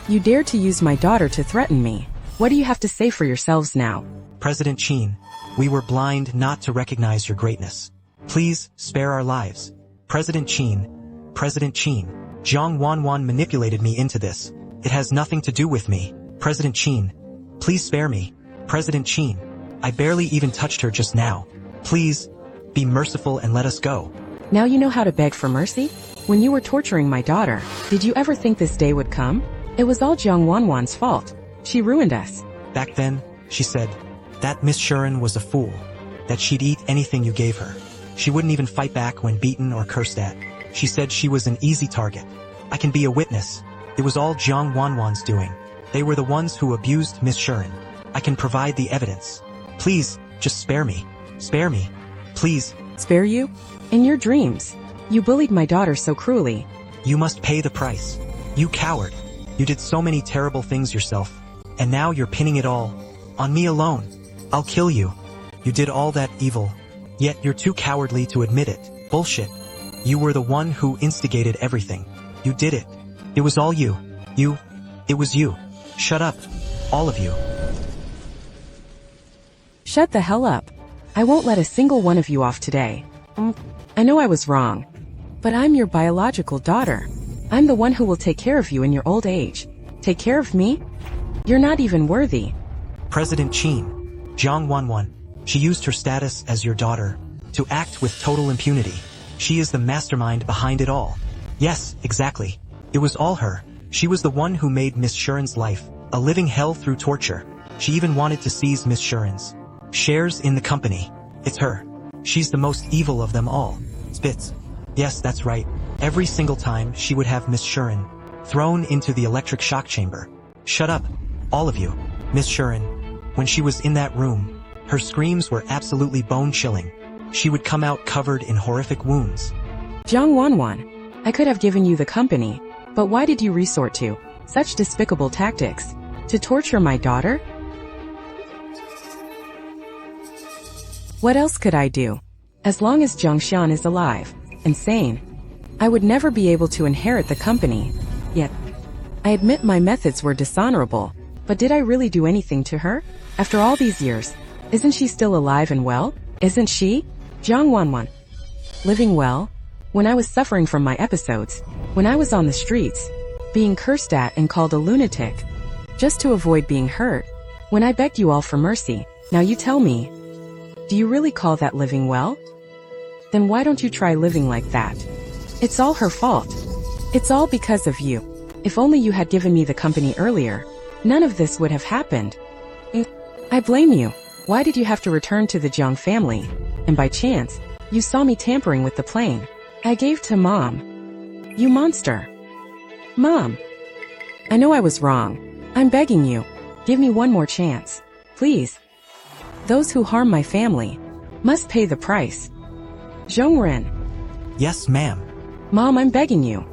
Speaker 3: You dare to use my daughter to threaten me. What do you have to say for yourselves now?
Speaker 2: President Qin, we were blind not to recognize your greatness. Please, spare our lives. President Qin, Jiang Wanwan manipulated me into this. It has nothing to do with me. President Qin, please spare me. President Qin, I barely even touched her just now. Please, be merciful and let us go.
Speaker 3: Now you know how to beg for mercy? When you were torturing my daughter, did you ever think this day would come? It was all Jiang Wanwan's fault. She ruined us.
Speaker 2: Back then, she said, that Miss Shuren was a fool. That she'd eat anything you gave her. She wouldn't even fight back when beaten or cursed at. She said she was an easy target. I can be a witness. It was all Jiang Wanwan's doing. They were the ones who abused Miss Shuren. I can provide the evidence. Please, just spare me. Spare me. Please.
Speaker 3: Spare you? In your dreams. You bullied my daughter so cruelly.
Speaker 2: You must pay the price. You coward. You did so many terrible things yourself. And now you're pinning it all on me alone. I'll kill you. You did all that evil. Yet you're too cowardly to admit it. Bullshit. You were the one who instigated everything. You did it. It was all you. It was you. Shut up. All of you.
Speaker 3: Shut the hell up. I won't let a single one of you off today. I know I was wrong. But I'm your biological daughter. I'm the one who will take care of you in your old age. Take care of me? You're not even worthy.
Speaker 2: President Qin, Jiang Wanwan, she used her status as your daughter to act with total impunity. She is the mastermind behind it all. Yes, exactly. It was all her. She was the one who made Miss Shuren's life a living hell through torture. She even wanted to seize Miss Shuren's shares in the company. It's her. She's the most evil of them all. Spitz. Yes, that's right. Every single time she would have Miss Shuren thrown into the electric shock chamber. Shut up, all of you. Miss Shuren, when she was in that room, her screams were absolutely bone-chilling. She would come out covered in horrific wounds.
Speaker 3: Jiang Wanwan, I could have given you the company, but why did you resort to such despicable tactics? To torture my daughter? What else could I do? As long as Jiang Xian is alive and sane, I would never be able to inherit the company. Yet, I admit my methods were dishonorable, but did I really do anything to her? After all these years, isn't she still alive and well? Isn't she? Jiang Wanwan. Living well? When I was suffering from my episodes, when I was on the streets, being cursed at and called a lunatic, just to avoid being hurt, when I begged you all for mercy, now you tell me, do you really call that living well? Then why don't you try living like that? It's all her fault. It's all because of you. If only you had given me the company earlier, none of this would have happened. I blame you. Why did you have to return to the Jiang family? And by chance, you saw me tampering with the plane I gave to Mom. You monster. Mom. I know I was wrong. I'm begging you. Give me one more chance. Please. Those who harm my family must pay the price. Zhongren.
Speaker 2: Yes, ma'am.
Speaker 3: Mom, I'm begging you.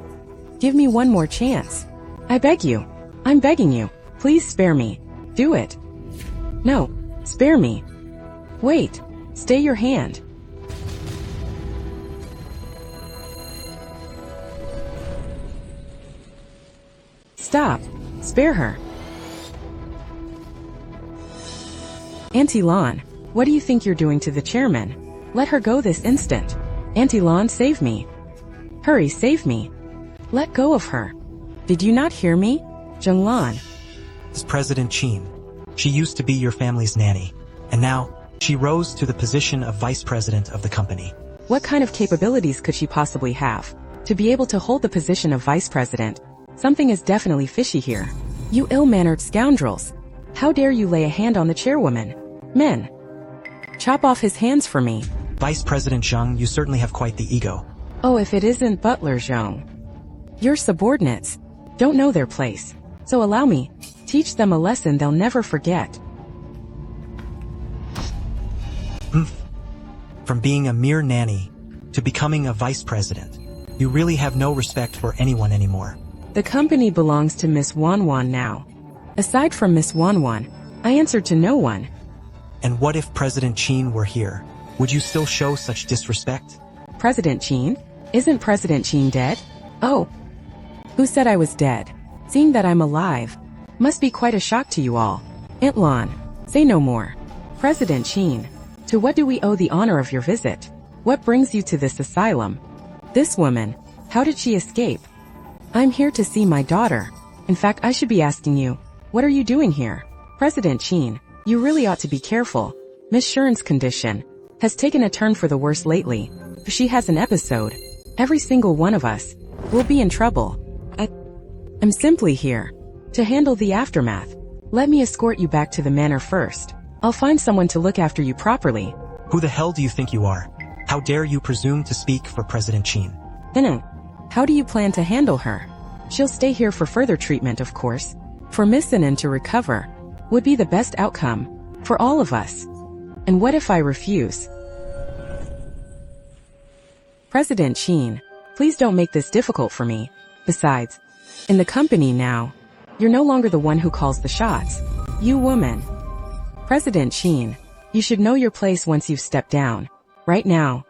Speaker 3: Give me one more chance. I beg you. I'm begging you. Please spare me. Do it. No. Spare me. Wait. Stay your hand. Stop. Spare her. Auntie Lan, what do you think you're doing to the chairman? Let her go this instant. Auntie Lan, save me. Hurry, save me. Let go of her. Did you not hear me? Zheng Lan.
Speaker 2: It's President Qin. She used to be your family's nanny, and now she rose to the position of vice president of the company.
Speaker 3: What kind of capabilities could she possibly have to be able to hold the position of vice president? Something is definitely fishy here. You ill-mannered scoundrels. How dare you lay a hand on the chairwoman? Men. Chop off his hands for me.
Speaker 2: Vice President Zheng, you certainly have quite the ego.
Speaker 3: Oh, if it isn't Butler Zheng. Your subordinates don't know their place. So allow me, teach them a lesson they'll never forget.
Speaker 2: From being a mere nanny to becoming a vice president, you really have no respect for anyone anymore.
Speaker 3: The company belongs to Miss Wanwan now. Aside from Miss Wanwan, I answer to no one.
Speaker 2: And what if President Qin were here? Would you still show such disrespect?
Speaker 3: President Qin? Isn't President Qin dead? Oh. Who said I was dead? Seeing that I'm alive must be quite a shock to you all. Aunt Lan, say no more. President Qin, to what do we owe the honor of your visit? What brings you to this asylum? This woman, how did she escape? I'm here to see my daughter. In fact, I should be asking you, what are you doing here? President Qin, you really ought to be careful. Miss Shuren's condition has taken a turn for the worse lately. If she has an episode, every single one of us will be in trouble. I'm simply here to handle the aftermath. Let me escort you back to the manor first. I'll find someone to look after you properly.
Speaker 2: Who the hell do you think you are? How dare you presume to speak for President Qin?
Speaker 3: Then, how do you plan to handle her? She'll stay here for further treatment, of course. For Miss Anin to recover would be the best outcome for all of us. And what if I refuse? President Qin, please don't make this difficult for me. Besides, in the company now, you're no longer the one who calls the shots. You woman. President Qin, you should know your place once you've stepped down. Right now,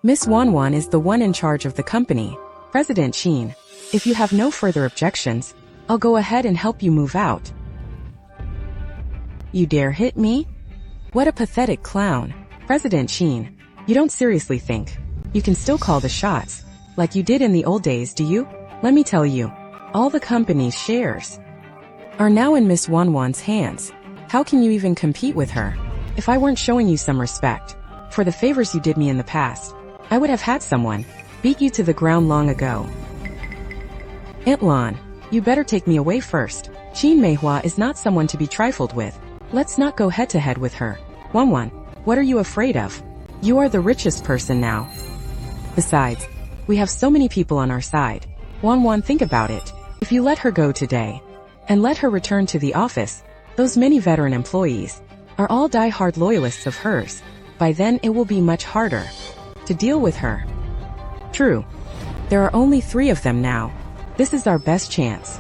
Speaker 3: Miss Wanwan is the one in charge of the company. President Qin, if you have no further objections, I'll go ahead and help you move out. You dare hit me? What a pathetic clown. President Qin, you don't seriously think you can still call the shots like you did in the old days, do you? Let me tell you, all the company's shares are now in Miss Wanwan's hands. How can you even compete with her? If I weren't showing you some respect for the favors you did me in the past, I would have had someone beat you to the ground long ago. Aunt Lan, you better take me away first. Gene Maywa is not someone to be trifled with. Let's not go head-to-head with her. Wanwan, what are you afraid of? You are the richest person now. Besides, we have so many people on our side. Wanwan, think about it. If you let her go today, and let her return to the office, those many veteran employees are all die-hard loyalists of hers. By then it will be much harder to deal with her. True. There are only 3 of them now. This is our best chance.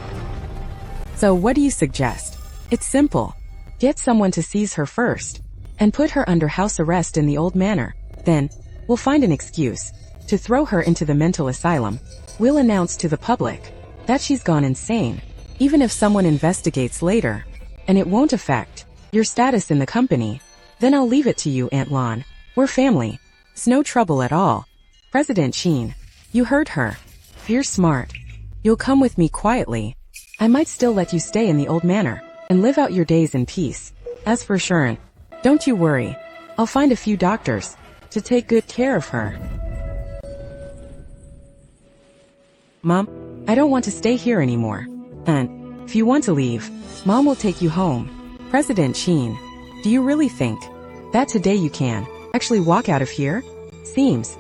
Speaker 3: So what do you suggest? It's simple. Get someone to seize her first, and put her under house arrest in the old manor. Then, we'll find an excuse to throw her into the mental asylum. We'll announce to the public that she's gone insane, even if someone investigates later, and it won't affect your status in the company. Then I'll leave it to you, Aunt Lan. We're family. It's no trouble at all. President Sheen, you heard her. If you're smart, you'll come with me quietly. I might still let you stay in the old manor and live out your days in peace. As for Sharon, don't you worry. I'll find a few doctors to take good care of her. Mom, I don't want to stay here anymore. And if you want to leave, Mom will take you home. President Sheen, do you really think that today you can actually walk out of here? Seems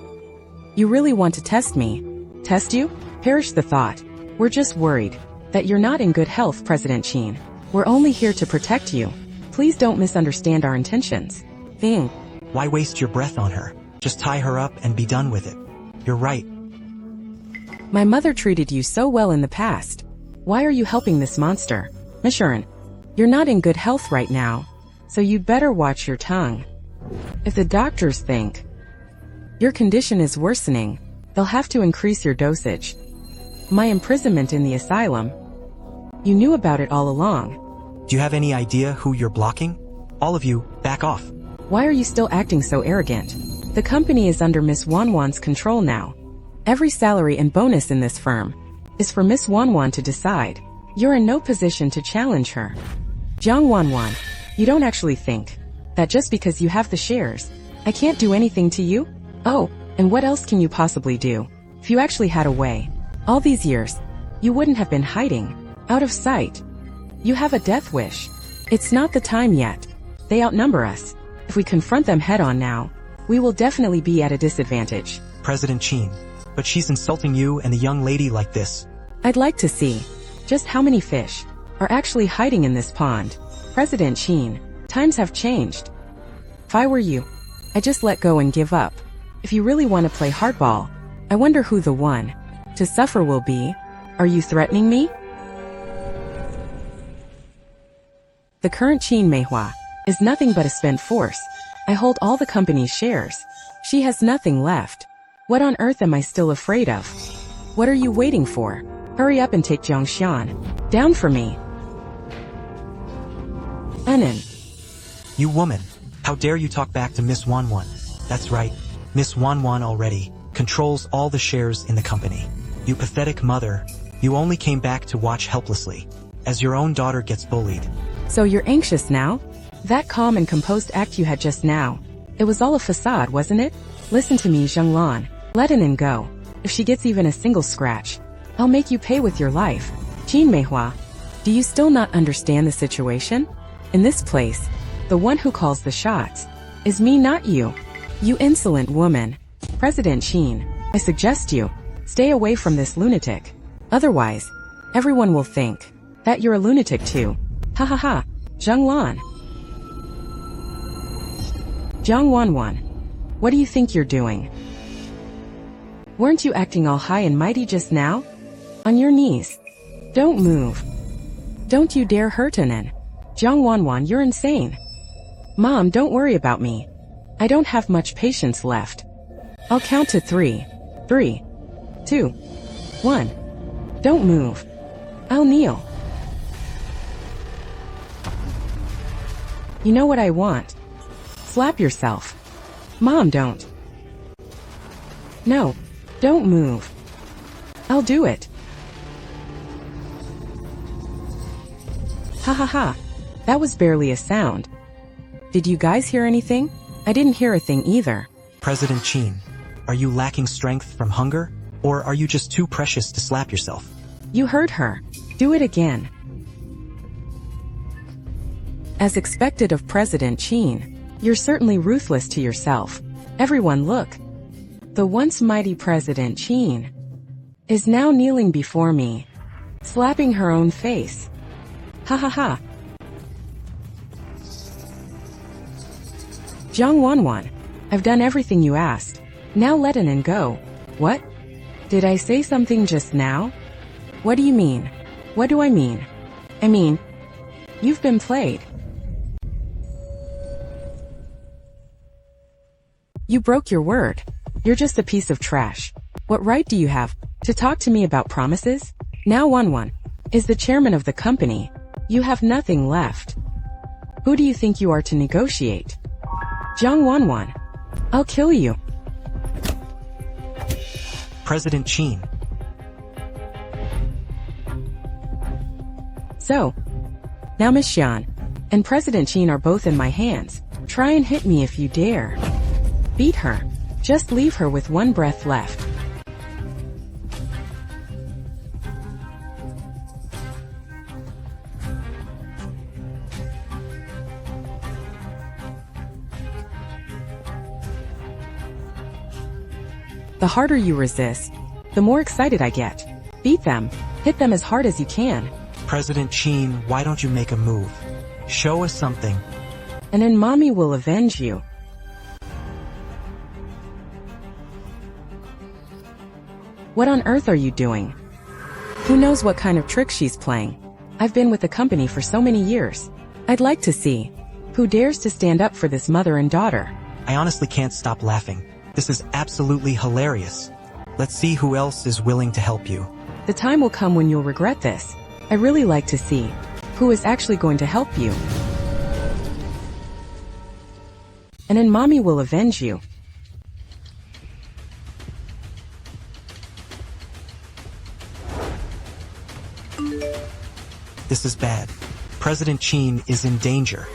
Speaker 3: you really want to test me. Test you? Perish the thought. We're just worried that you're not in good health, President Sheen. We're only here to protect you. Please don't misunderstand our intentions. Thing.
Speaker 2: Why waste your breath on her? Just tie her up and be done with it. You're right.
Speaker 3: My mother treated you so well in the past. Why are you helping this monster? Miss Sharon, you're not in good health right now, so you'd better watch your tongue. If the doctors think your condition is worsening, they'll have to increase your dosage. My imprisonment in the asylum, you knew about it all along.
Speaker 2: Do you have any idea who you're blocking? All of you, back off.
Speaker 3: Why are you still acting so arrogant? The company is under Miss Wanwan's control now. Every salary and bonus in this firm is for Miss Wanwan to decide. You're in no position to challenge her. Jiang Wanwan, you don't actually think that just because you have the shares, I can't do anything to you? Oh, and what else can you possibly do? If you actually had a way, all these years, you wouldn't have been hiding, out of sight. You have a death wish. It's not the time yet. They outnumber us. If we confront them head-on now, we will definitely be at a disadvantage.
Speaker 2: President Sheen, but she's insulting you and the young lady like this.
Speaker 3: I'd like to see just how many fish are actually hiding in this pond. President Sheen, times have changed. If I were you, I'd just let go and give up. If you really want to play hardball, I wonder who the one to suffer will be. Are you threatening me? The current Gene Maywa is nothing but a spent force. I hold all the company's shares. She has nothing left. What on earth am I still afraid of? What are you waiting for? Hurry up and take Jiangxian down for me. Anin.
Speaker 2: You woman, how dare you talk back to Miss Wanwan? That's right, Miss Wanwan already controls all the shares in the company. You pathetic mother, you only came back to watch helplessly as your own daughter gets bullied.
Speaker 3: So you're anxious now? That calm and composed act you had just now, it was all a facade, wasn't it? Listen to me, Zheng Lan. Let Anin go. If she gets even a single scratch, I'll make you pay with your life. Gene Maywa, do you still not understand the situation? In this place, the one who calls the shots is me, not you. You insolent woman. President Sheen, I suggest you stay away from this lunatic. Otherwise, everyone will think that you're a lunatic too. Ha ha ha. Zheng Lan. Jiang Wanwan, what do you think you're doing? Weren't you acting all high and mighty just now? On your knees. Don't move. Don't you dare hurt Anin. Jiang Wanwan, you're insane. Mom, don't worry about me. I don't have much patience left. I'll count to 3. 3, 2, 1. Don't move. I'll kneel. You know what I want? Slap yourself. Mom, don't. No, don't move. I'll do it. Ha ha ha. That was barely a sound. Did you guys hear anything? I didn't hear a thing either.
Speaker 2: President Qin, are you lacking strength from hunger? Or are you just too precious to slap yourself?
Speaker 3: You heard her. Do it again. As expected of President Qin, you're certainly ruthless to yourself. Everyone look. The once mighty President Qin is now kneeling before me, slapping her own face. Ha ha ha. Jiang Wanwan, I've done everything you asked. Now let Anin go. What? Did I say something just now? What do you mean? What do I mean? I mean, you've been played. You broke your word. You're just a piece of trash. What right do you have to talk to me about promises? Now Wanwan is the chairman of the company. You have nothing left. Who do you think you are to negotiate? Jiang Wanwan, I'll kill you.
Speaker 2: President Qin.
Speaker 3: So, now Miss Xian and President Qin are both in my hands. Try and hit me if you dare. Beat her. Just leave her with one breath left. The harder you resist, the more excited I get. Beat them. Hit them as hard as you can.
Speaker 2: President Qin, why don't you make a move? Show us something.
Speaker 3: And then Mommy will avenge you. What on earth are you doing? Who knows what kind of trick she's playing? I've been with the company for so many years. I'd like to see who dares to stand up for this mother and daughter.
Speaker 2: I honestly can't stop laughing. This is absolutely hilarious. Let's see who else is willing to help you.
Speaker 3: The time will come when you'll regret this. I really like to see who is actually going to help you. And then Mommy will avenge you.
Speaker 2: This is bad. President Qin is in danger.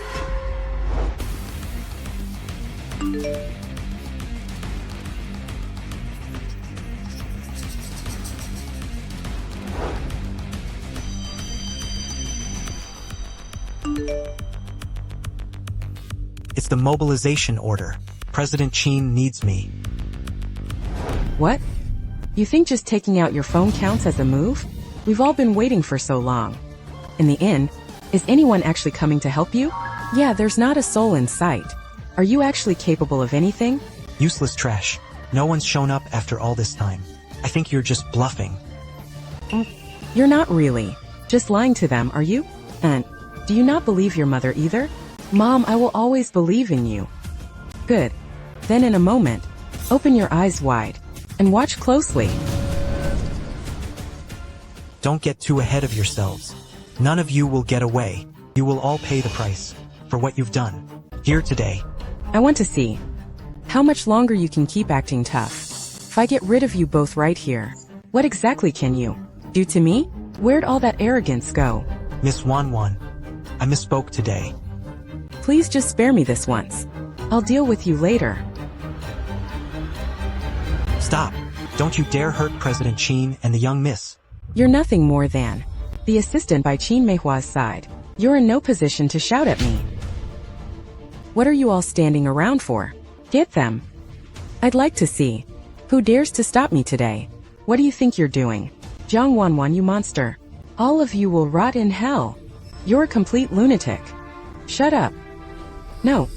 Speaker 2: It's the mobilization order. President Qin needs me.
Speaker 3: What? You think just taking out your phone counts as a move? We've all been waiting for so long. In the end, is anyone actually coming to help you? Yeah, there's not a soul in sight. Are you actually capable of anything?
Speaker 2: Useless trash. No one's shown up after all this time. I think you're just bluffing.
Speaker 3: You're not really. Just lying to them, are you? And do you not believe your mother either? Mom, I will always believe in you. Good. Then in a moment, open your eyes wide and watch closely.
Speaker 2: Don't get too ahead of yourselves. None of you will get away. You will all pay the price for what you've done here today.
Speaker 3: I want to see how much longer you can keep acting tough. If I get rid of you both right here, what exactly can you do to me? Where'd all that arrogance go?
Speaker 2: Miss Wanwan, I misspoke today.
Speaker 3: Please just spare me this once. I'll deal with you later.
Speaker 2: Stop. Don't you dare hurt President Qin and the young miss.
Speaker 3: You're nothing more than the assistant by Gene Maywa's side. You're in no position to shout at me. What are you all standing around for? Get them. I'd like to see who dares to stop me today. What do you think you're doing? Jiang Wanwan, you monster. All of you will rot in hell. You're a complete lunatic. Shut up. No.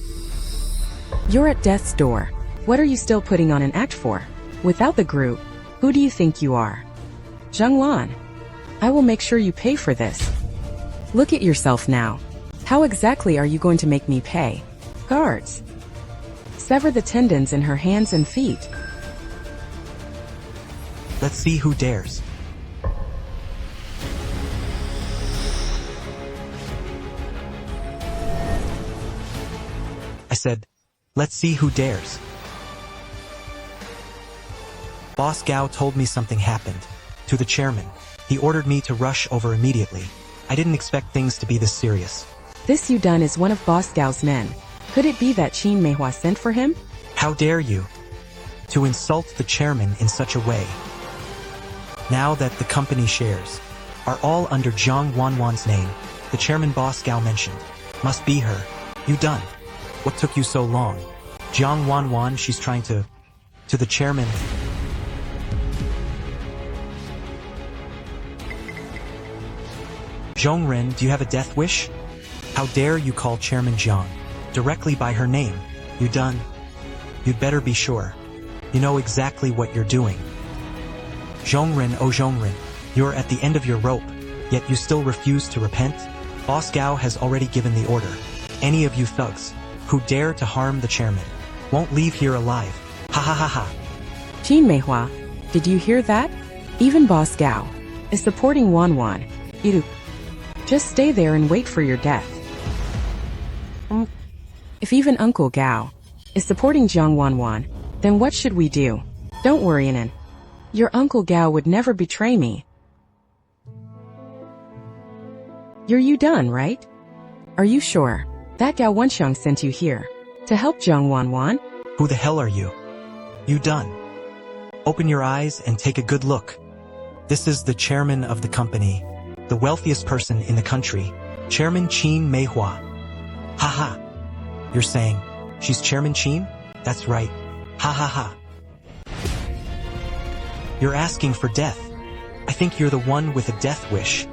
Speaker 3: You're at death's door. What are you still putting on an act for? Without the group, who do you think you are? Jiang Wan, I will make sure you pay for this. Look at yourself now. How exactly are you going to make me pay? Guards, sever the tendons in her hands and feet.
Speaker 2: Let's see who dares. I said, let's see who dares. Boss Gao told me something happened. To the chairman. He ordered me to rush over immediately. I didn't expect things to be this serious.
Speaker 3: This you done is one of Boss Gao's men. Could it be that Gene Maywa sent for him?
Speaker 2: How dare you? To insult the chairman in such a way. Now that the company shares are all under Jiang Wanwan's name, the chairman Boss Gao mentioned. Must be her. You done. What took you so long? Jiang Wanwan, she's trying to the chairman. Zhongren, do you have a death wish? How dare you call Chairman Jiang directly by her name? You done? You'd better be sure. You know exactly what you're doing. Zhongren, oh Zhongren, you're at the end of your rope, yet you still refuse to repent? Boss Gao has already given the order. Any of you thugs who dare to harm the chairman won't leave here alive. Ha ha ha ha.
Speaker 3: Gene Maywa, did you hear that? Even Boss Gao is supporting Wanwan. You just stay there and wait for your death. If even Uncle Gao is supporting Jiang Wanwan, then what should we do? Don't worry, Anin. Your Uncle Gao would never betray me. You done, right? Are you sure that Gao Wenxiang sent you here to help Jiang Wanwan?
Speaker 2: Who the hell are you? You done. Open your eyes and take a good look. This is the chairman of the company, the wealthiest person in the country, Chairman Gene Maywa. Haha. You're saying she's Chairman Gene? That's right. Ha ha ha. You're asking for death. I think you're the one with a death wish.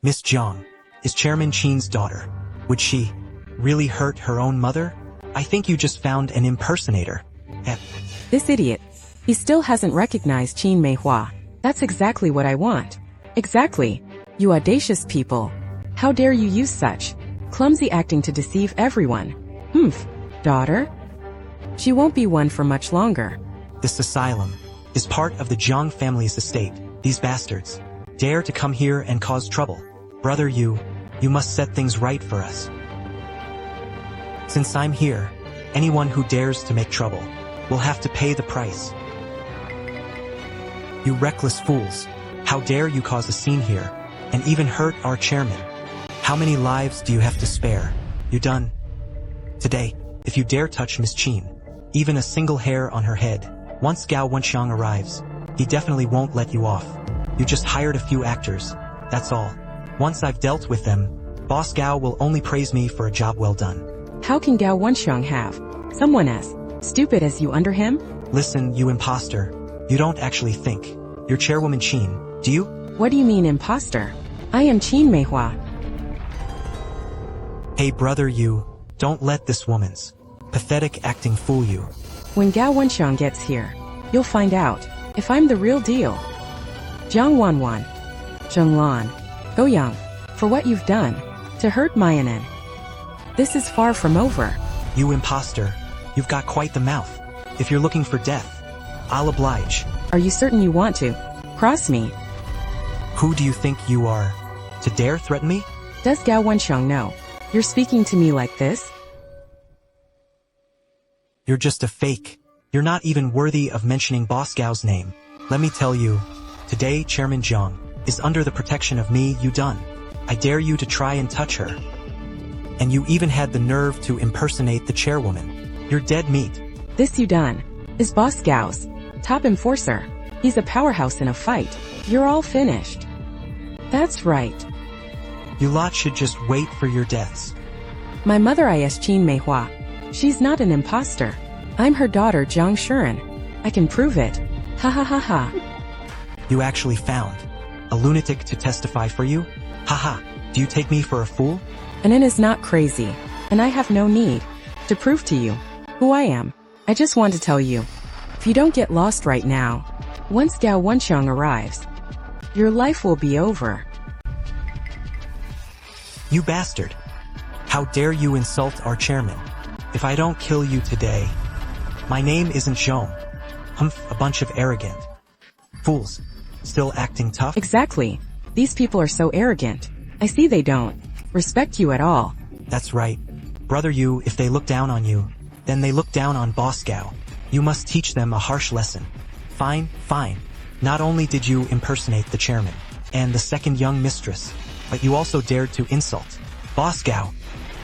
Speaker 2: Miss Jiang is Chairman Gene's daughter. Would she really hurt her own mother? I think you just found an impersonator.
Speaker 3: This idiot. He still hasn't recognized Gene Maywa. That's exactly what I want. Exactly. You audacious people. How dare you use such clumsy acting to deceive everyone? Daughter? She won't be one for much longer.
Speaker 2: This asylum is part of the Jiang family's estate. These bastards dare to come here and cause trouble. Brother, you must set things right for us. Since I'm here, anyone who dares to make trouble will have to pay the price. You reckless fools. How dare you cause a scene here and even hurt our chairman? How many lives do you have to spare? You done? Today, if you dare touch Miss Qin, even a single hair on her head, once Gao Wenxiang arrives, he definitely won't let you off. You just hired a few actors, that's all. Once I've dealt with them, Boss Gao will only praise me for a job well done.
Speaker 3: How can Gao Wenxiang have someone as stupid as you under him?
Speaker 2: Listen, you imposter. You don't actually think you're Chairwoman Qin, do you?
Speaker 3: What do you mean imposter? I am Gene Maywa.
Speaker 2: Hey brother, you don't let this woman's pathetic acting fool you.
Speaker 3: When Gao Wenxiang gets here, you'll find out if I'm the real deal. Jiang Wanwan, Zhenglan, Goyang, for what you've done to hurt my Anin. This is far from over.
Speaker 2: You imposter. You've got quite the mouth. If you're looking for death, I'll oblige.
Speaker 3: Are you certain you want to cross me?
Speaker 2: Who do you think you are to dare threaten me?
Speaker 3: Does Gao Wenxiang know you're speaking to me like this?
Speaker 2: You're just a fake. You're not even worthy of mentioning Boss Gao's name. Let me tell you, today Chairman Jiang is under the protection of me. You done. I dare you to try and touch her. And you even had the nerve to impersonate the chairwoman. You're dead meat.
Speaker 3: This you done is Boss Gao's top enforcer. He's a powerhouse in a fight. You're all finished. That's right.
Speaker 2: You lot should just wait for your deaths.
Speaker 3: My mother is Gene Maywa. She's not an imposter. I'm her daughter Jiang Shuren. I can prove it. Ha ha ha ha.
Speaker 2: You actually found a lunatic to testify for you? Haha, do you take me for a fool?
Speaker 3: Anin is not crazy, and I have no need to prove to you who I am. I just want to tell you, if you don't get lost right now, once Gao Wenxiang arrives, your life will be over.
Speaker 2: You bastard. How dare you insult our chairman? If I don't kill you today, my name isn't Zhong. A bunch of arrogant fools, still acting tough?
Speaker 3: Exactly. These people are so arrogant. I see they don't respect you at all.
Speaker 2: That's right. Brother, you, if they look down on you, then they look down on Boss Gao. You must teach them a harsh lesson. Fine, fine. Not only did you impersonate the chairman, and the second young mistress, but you also dared to insult Boss Gao.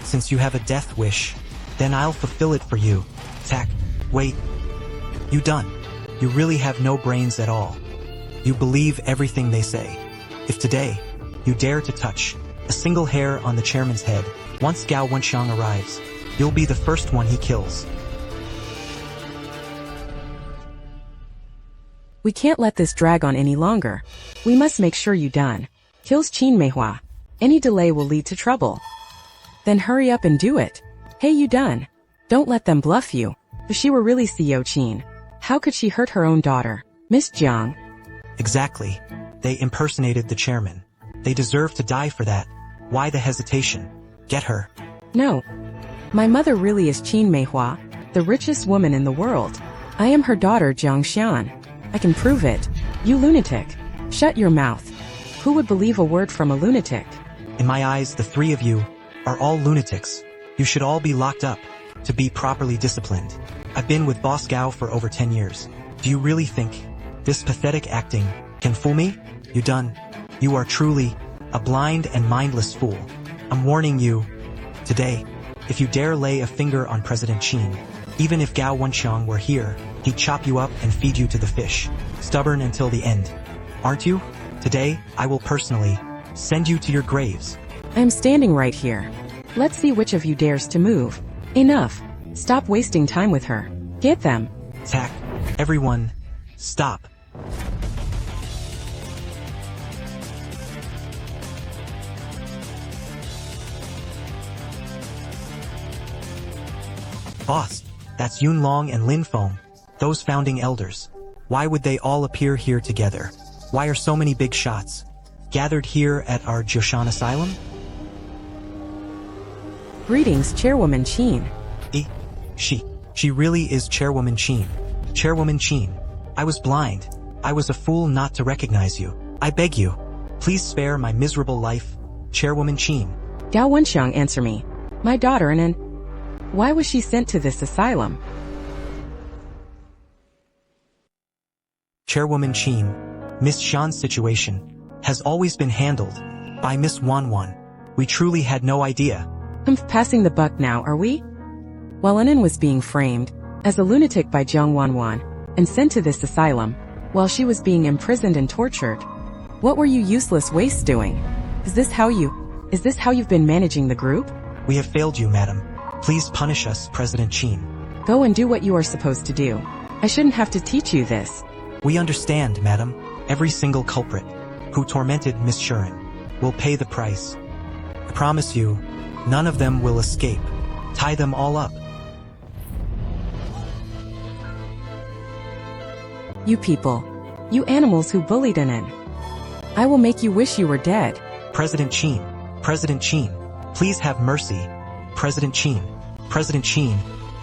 Speaker 2: Since you have a death wish, then I'll fulfill it for you. Tak. Wait. You done. You really have no brains at all. You believe everything they say. If today, you dare to touch a single hair on the chairman's head, once Gao Wenxiang arrives, you'll be the first one he kills.
Speaker 3: We can't let this drag on any longer. We must make sure you done. Kills Gene Maywa. Any delay will lead to trouble. Then hurry up and do it. Hey, you done. Don't let them bluff you. If she were really CEO Qin, how could she hurt her own daughter, Miss Jiang?
Speaker 2: Exactly. They impersonated the chairman. They deserve to die for that. Why the hesitation? Get her.
Speaker 3: No. My mother really is Gene Maywa, the richest woman in the world. I am her daughter Jiang Xian. I can prove it. You lunatic. Shut your mouth. Who would believe a word from a lunatic?
Speaker 2: In my eyes, the three of you are all lunatics. You should all be locked up to be properly disciplined. I've been with Boss Gao for over 10 years. Do you really think this pathetic acting can fool me? You done. You are truly a blind and mindless fool. I'm warning you today. If you dare lay a finger on President Qin, even if Gao Wenxiang were here, he'd chop you up and feed you to the fish. Stubborn until the end. Aren't you? Today, I will personally send you to your graves.
Speaker 3: I am standing right here. Let's see which of you dares to move. Enough. Stop wasting time with her. Get them.
Speaker 2: Tak. Everyone, stop. Boss, that's Yun Long and Lin Feng, those founding elders. Why would they all appear here together? Why are so many big shots gathered here at our Jioshan Asylum?
Speaker 3: Greetings, Chairwoman Qin.
Speaker 2: She really is Chairwoman Qin. Chairwoman Qin, I was blind. I was a fool not to recognize you. I beg you, please spare my miserable life, Chairwoman Qin.
Speaker 3: Gao Wenxiang, answer me. My daughter Anin. Why was she sent to this asylum?
Speaker 2: Chairwoman Qin, Miss Shan's situation has always been handled by Miss Wanwan. We truly had no idea.
Speaker 3: Passing the buck now, are we? While Anin was being framed as a lunatic by Jiang Wanwan and sent to this asylum, while she was being imprisoned and tortured, what were you useless wastes doing? Is this how you've been managing the group?
Speaker 2: We have failed you, madam. Please punish us, President Qin.
Speaker 3: Go and do what you are supposed to do. I shouldn't have to teach you this.
Speaker 2: We understand, madam. Every single culprit who tormented Miss Shuren will pay the price. I promise you, none of them will escape. Tie them all up.
Speaker 3: You people. You animals who bullied Anin. I will make you wish you were dead.
Speaker 2: President Qin, please have mercy. President Qin,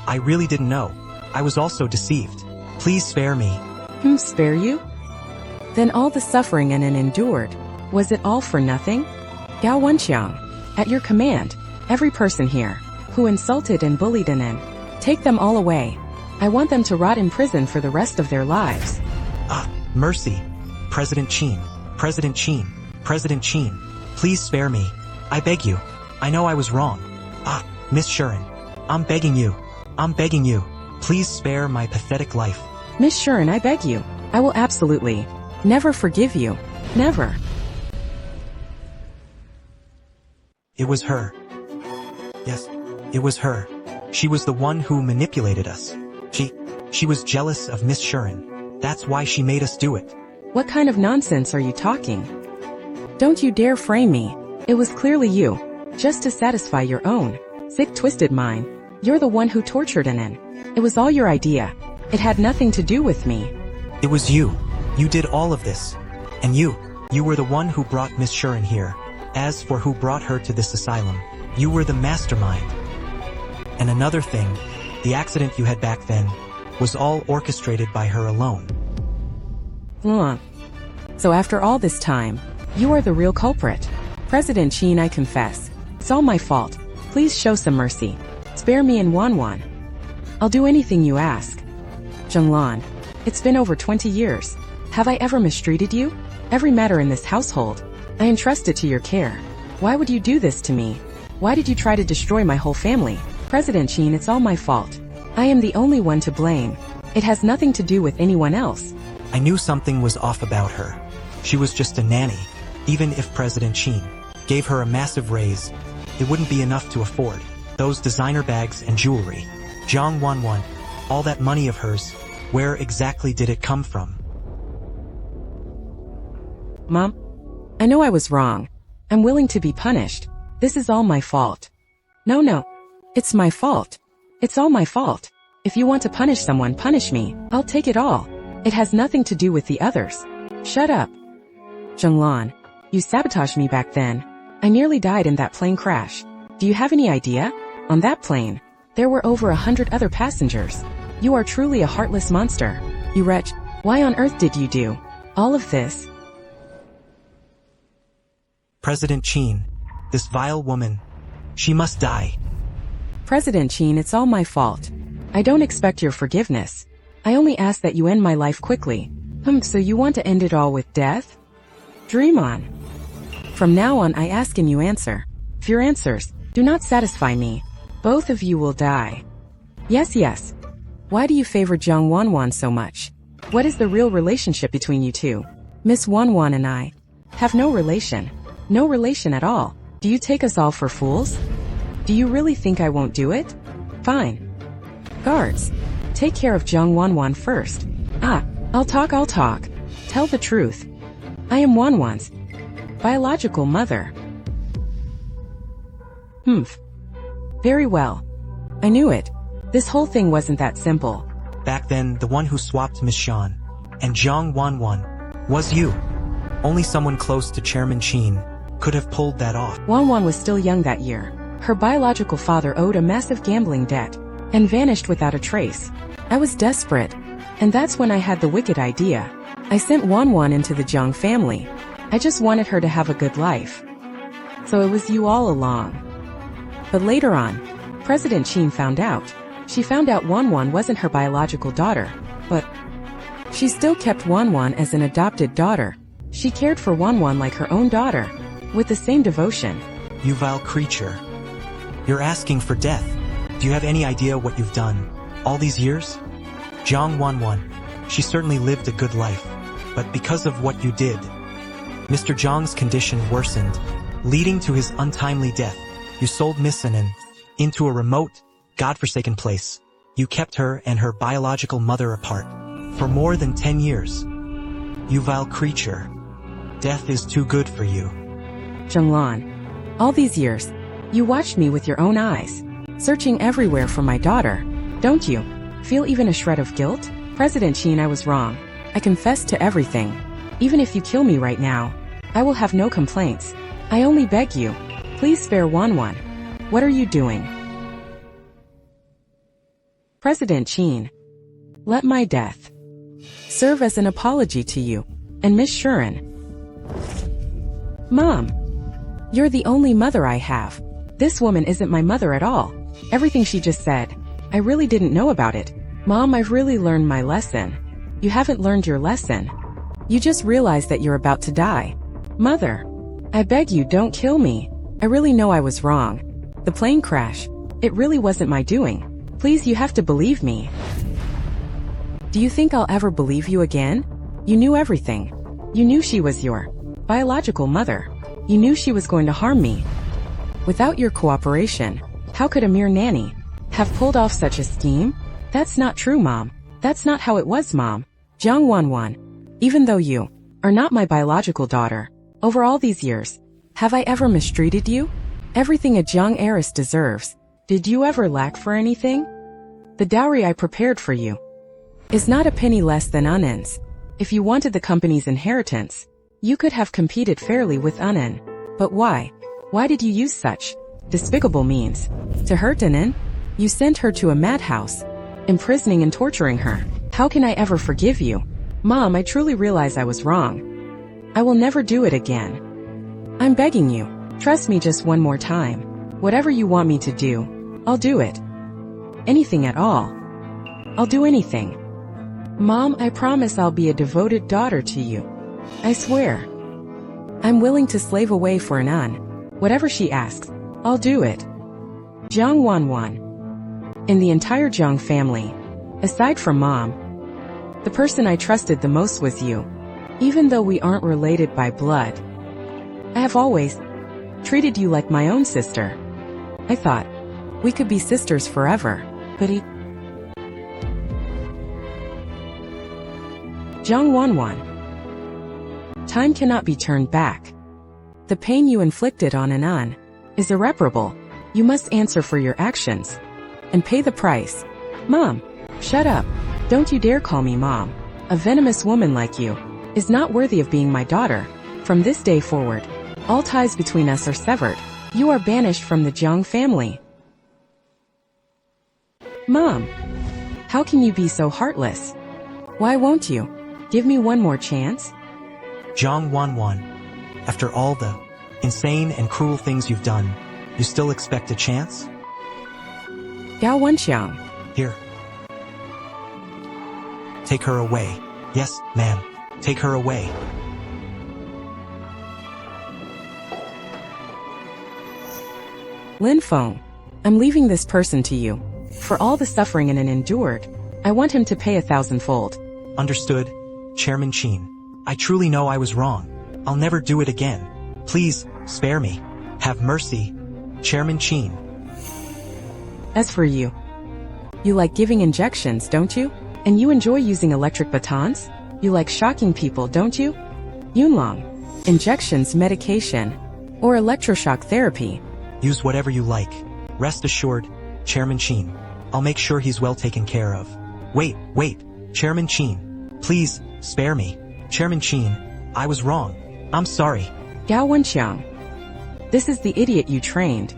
Speaker 2: I really didn't know. I was also deceived. Please spare me.
Speaker 3: Spare you? Then all the suffering Anin endured, was it all for nothing? Gao Wenxiang, at your command, every person here who insulted and bullied Anin, take them all away. I want them to rot in prison for the rest of their lives.
Speaker 2: Mercy. President Qin, please spare me. I beg you. I know I was wrong. Miss Shuren, I'm begging you. Please spare my pathetic life.
Speaker 3: Miss Shuren, I beg you. I will absolutely never forgive you. Never.
Speaker 2: It was her. Yes, it was her. She was the one who manipulated us. She was jealous of Miss Shuren. That's why she made us do it.
Speaker 3: What kind of nonsense are you talking? Don't you dare frame me. It was clearly you. Just to satisfy your own sick, twisted mind. You're the one who tortured Anin. It was all your idea. It had nothing to do with me.
Speaker 2: It was you. You did all of this. And you were the one who brought Miss Shuren here. As for who brought her to this asylum, you were the mastermind. And another thing, the accident you had back then was all orchestrated by her alone.
Speaker 3: So after all this time, you are the real culprit. President Qin, I confess. It's all my fault. Please show some mercy. Spare me and Wanwan. I'll do anything you ask. Zhenglan, it's been over 20 years. Have I ever mistreated you? Every matter in this household, I entrust it to your care. Why would you do this to me? Why did you try to destroy my whole family? President Qin, it's all my fault. I am the only one to blame. It has nothing to do with anyone else.
Speaker 2: I knew something was off about her. She was just a nanny. Even if President Qin gave her a massive raise, it wouldn't be enough to afford those designer bags and jewelry. Jiang Wanwan, all that money of hers, where exactly did it come from?
Speaker 3: Mom, I know I was wrong. I'm willing to be punished. This is all my fault. No. It's my fault. It's all my fault. If you want to punish someone, punish me. I'll take it all. It has nothing to do with the others. Shut up. Zhenglan, you sabotaged me back then. I nearly died in that plane crash. Do you have any idea? On that plane, there were over 100 other passengers. You are truly a heartless monster. You wretch, why on earth did you do all of this?
Speaker 2: President Qin, this vile woman, she must die.
Speaker 3: President Qin, it's all my fault. I don't expect your forgiveness. I only ask that you end my life quickly. So you want to end it all with death? Dream on. From now on, I ask and you answer. If your answers do not satisfy me, both of you will die. Yes. Why do you favor Jiang Wanwan so much? What is the real relationship between you two? Miss Wanwan and I have no relation. No relation at all. Do you take us all for fools? Do you really think I won't do it? Fine. Guards, take care of Jiang Wanwan first. I'll talk. Tell the truth. I am Wanwan's biological mother. Very well. I knew it. This whole thing wasn't that simple.
Speaker 2: Back then, the one who swapped Miss Shan and Jiang Wanwan was you. Only someone close to Chairman Qin could have pulled that off.
Speaker 3: Wanwan was still young that year. Her biological father owed a massive gambling debt and vanished without a trace. I was desperate, and that's when I had the wicked idea. I sent Wanwan into the Jiang family. I just wanted her to have a good life. So it was you all along. But later on, President Qin found out. She found out Wanwan wasn't her biological daughter, but she still kept Wanwan as an adopted daughter. She cared for Wanwan like her own daughter, with the same devotion.
Speaker 2: You vile creature. You're asking for death. Do you have any idea what you've done all these years? Jiang Wanwan, she certainly lived a good life, but because of what you did, Mr. Jiang's condition worsened, leading to his untimely death. You sold Miss Anin into a remote, godforsaken place. You kept her and her biological mother apart for more than 10 years. You vile creature. Death is too good for you.
Speaker 3: Zhenglan, all these years, you watched me with your own eyes, searching everywhere for my daughter. Don't you feel even a shred of guilt? President Qin, I was wrong. I confess to everything. Even if you kill me right now, I will have no complaints. I only beg you, please spare Wanwan. What are you doing? President Qin, let my death serve as an apology to you and Miss Shuren. Mom, you're the only mother I have. This woman isn't my mother at all. Everything she just said, I really didn't know about it. Mom, I've really learned my lesson. You haven't learned your lesson. You just realized that you're about to die. Mother, I beg you, don't kill me. I really know I was wrong. The plane crash, it really wasn't my doing. Please, you have to believe me. Do you think I'll ever believe you again? You knew everything. You knew she was your biological mother. You knew she was going to harm me. Without your cooperation, how could a mere nanny have pulled off such a scheme? That's not true, Mom. That's not how it was, Mom. Jiang Wanwan, even though you are not my biological daughter, over all these years, have I ever mistreated you? Everything a Jiang heiress deserves. Did you ever lack for anything? The dowry I prepared for you is not a penny less than Anin's. If you wanted the company's inheritance, you could have competed fairly with Anin. But why? Why did you use such despicable means to hurt Anin? You sent her to a madhouse, imprisoning and torturing her. How can I ever forgive you? Mom, I truly realize I was wrong. I will never do it again. I'm begging you, trust me just one more time. Whatever you want me to do, I'll do it. Anything at all. I'll do anything. Mom, I promise I'll be a devoted daughter to you. I swear. I'm willing to slave away for Anin. Whatever she asks, I'll do it. Jiang Wanwan. In the entire Jiang family, aside from Mom, the person I trusted the most was you. Even though we aren't related by blood, I have always treated you like my own sister. I thought we could be sisters forever, but Jiang Wanwan. Time cannot be turned back. The pain you inflicted on Anin is irreparable. You must answer for your actions and pay the price. Mom, shut up. Don't you dare call me Mom. A venomous woman like you is not worthy of being my daughter. From this day forward, all ties between us are severed. You are banished from the Jiang family. Mom, how can you be so heartless? Why won't you give me one more chance?
Speaker 2: Jiang Wanwan, after all the insane and cruel things you've done, you still expect a chance?
Speaker 3: Gao Wenxiang.
Speaker 2: Here. Take her away. Yes, ma'am. Take her away.
Speaker 3: Lin Feng, I'm leaving this person to you. For all the suffering Anin endured, I want him to pay 1,000-fold.
Speaker 2: Understood, Chairman Qin. I truly know I was wrong. I'll never do it again. Please, spare me. Have mercy, Chairman Qin.
Speaker 3: As for you, you like giving injections, don't you? And you enjoy using electric batons? You like shocking people, don't you? Yunlong, injections, medication, or electroshock therapy.
Speaker 2: Use whatever you like. Rest assured, Chairman Qin. I'll make sure he's well taken care of. Wait, Chairman Qin. Please, spare me. Chairman Qin, I was wrong. I'm sorry.
Speaker 3: Gao Wenxiang, this is the idiot you trained.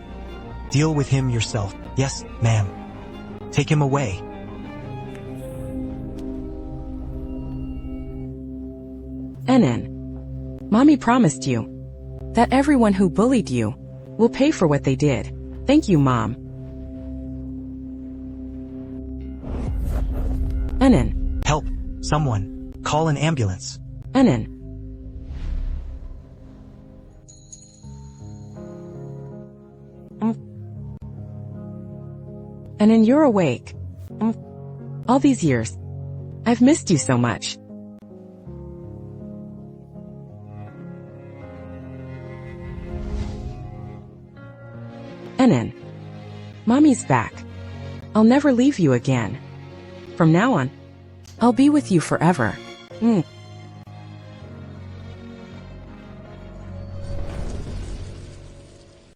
Speaker 2: Deal with him yourself. Yes, ma'am. Take him away.
Speaker 3: Anin, Mommy promised you that everyone who bullied you will pay for what they did. Thank you, Mom. Anin.
Speaker 2: Help, someone. Call an ambulance.
Speaker 3: Anin. Anin, you're awake. All these years, I've missed you so much. Anin, Mommy's back. I'll never leave you again. From now on, I'll be with you forever.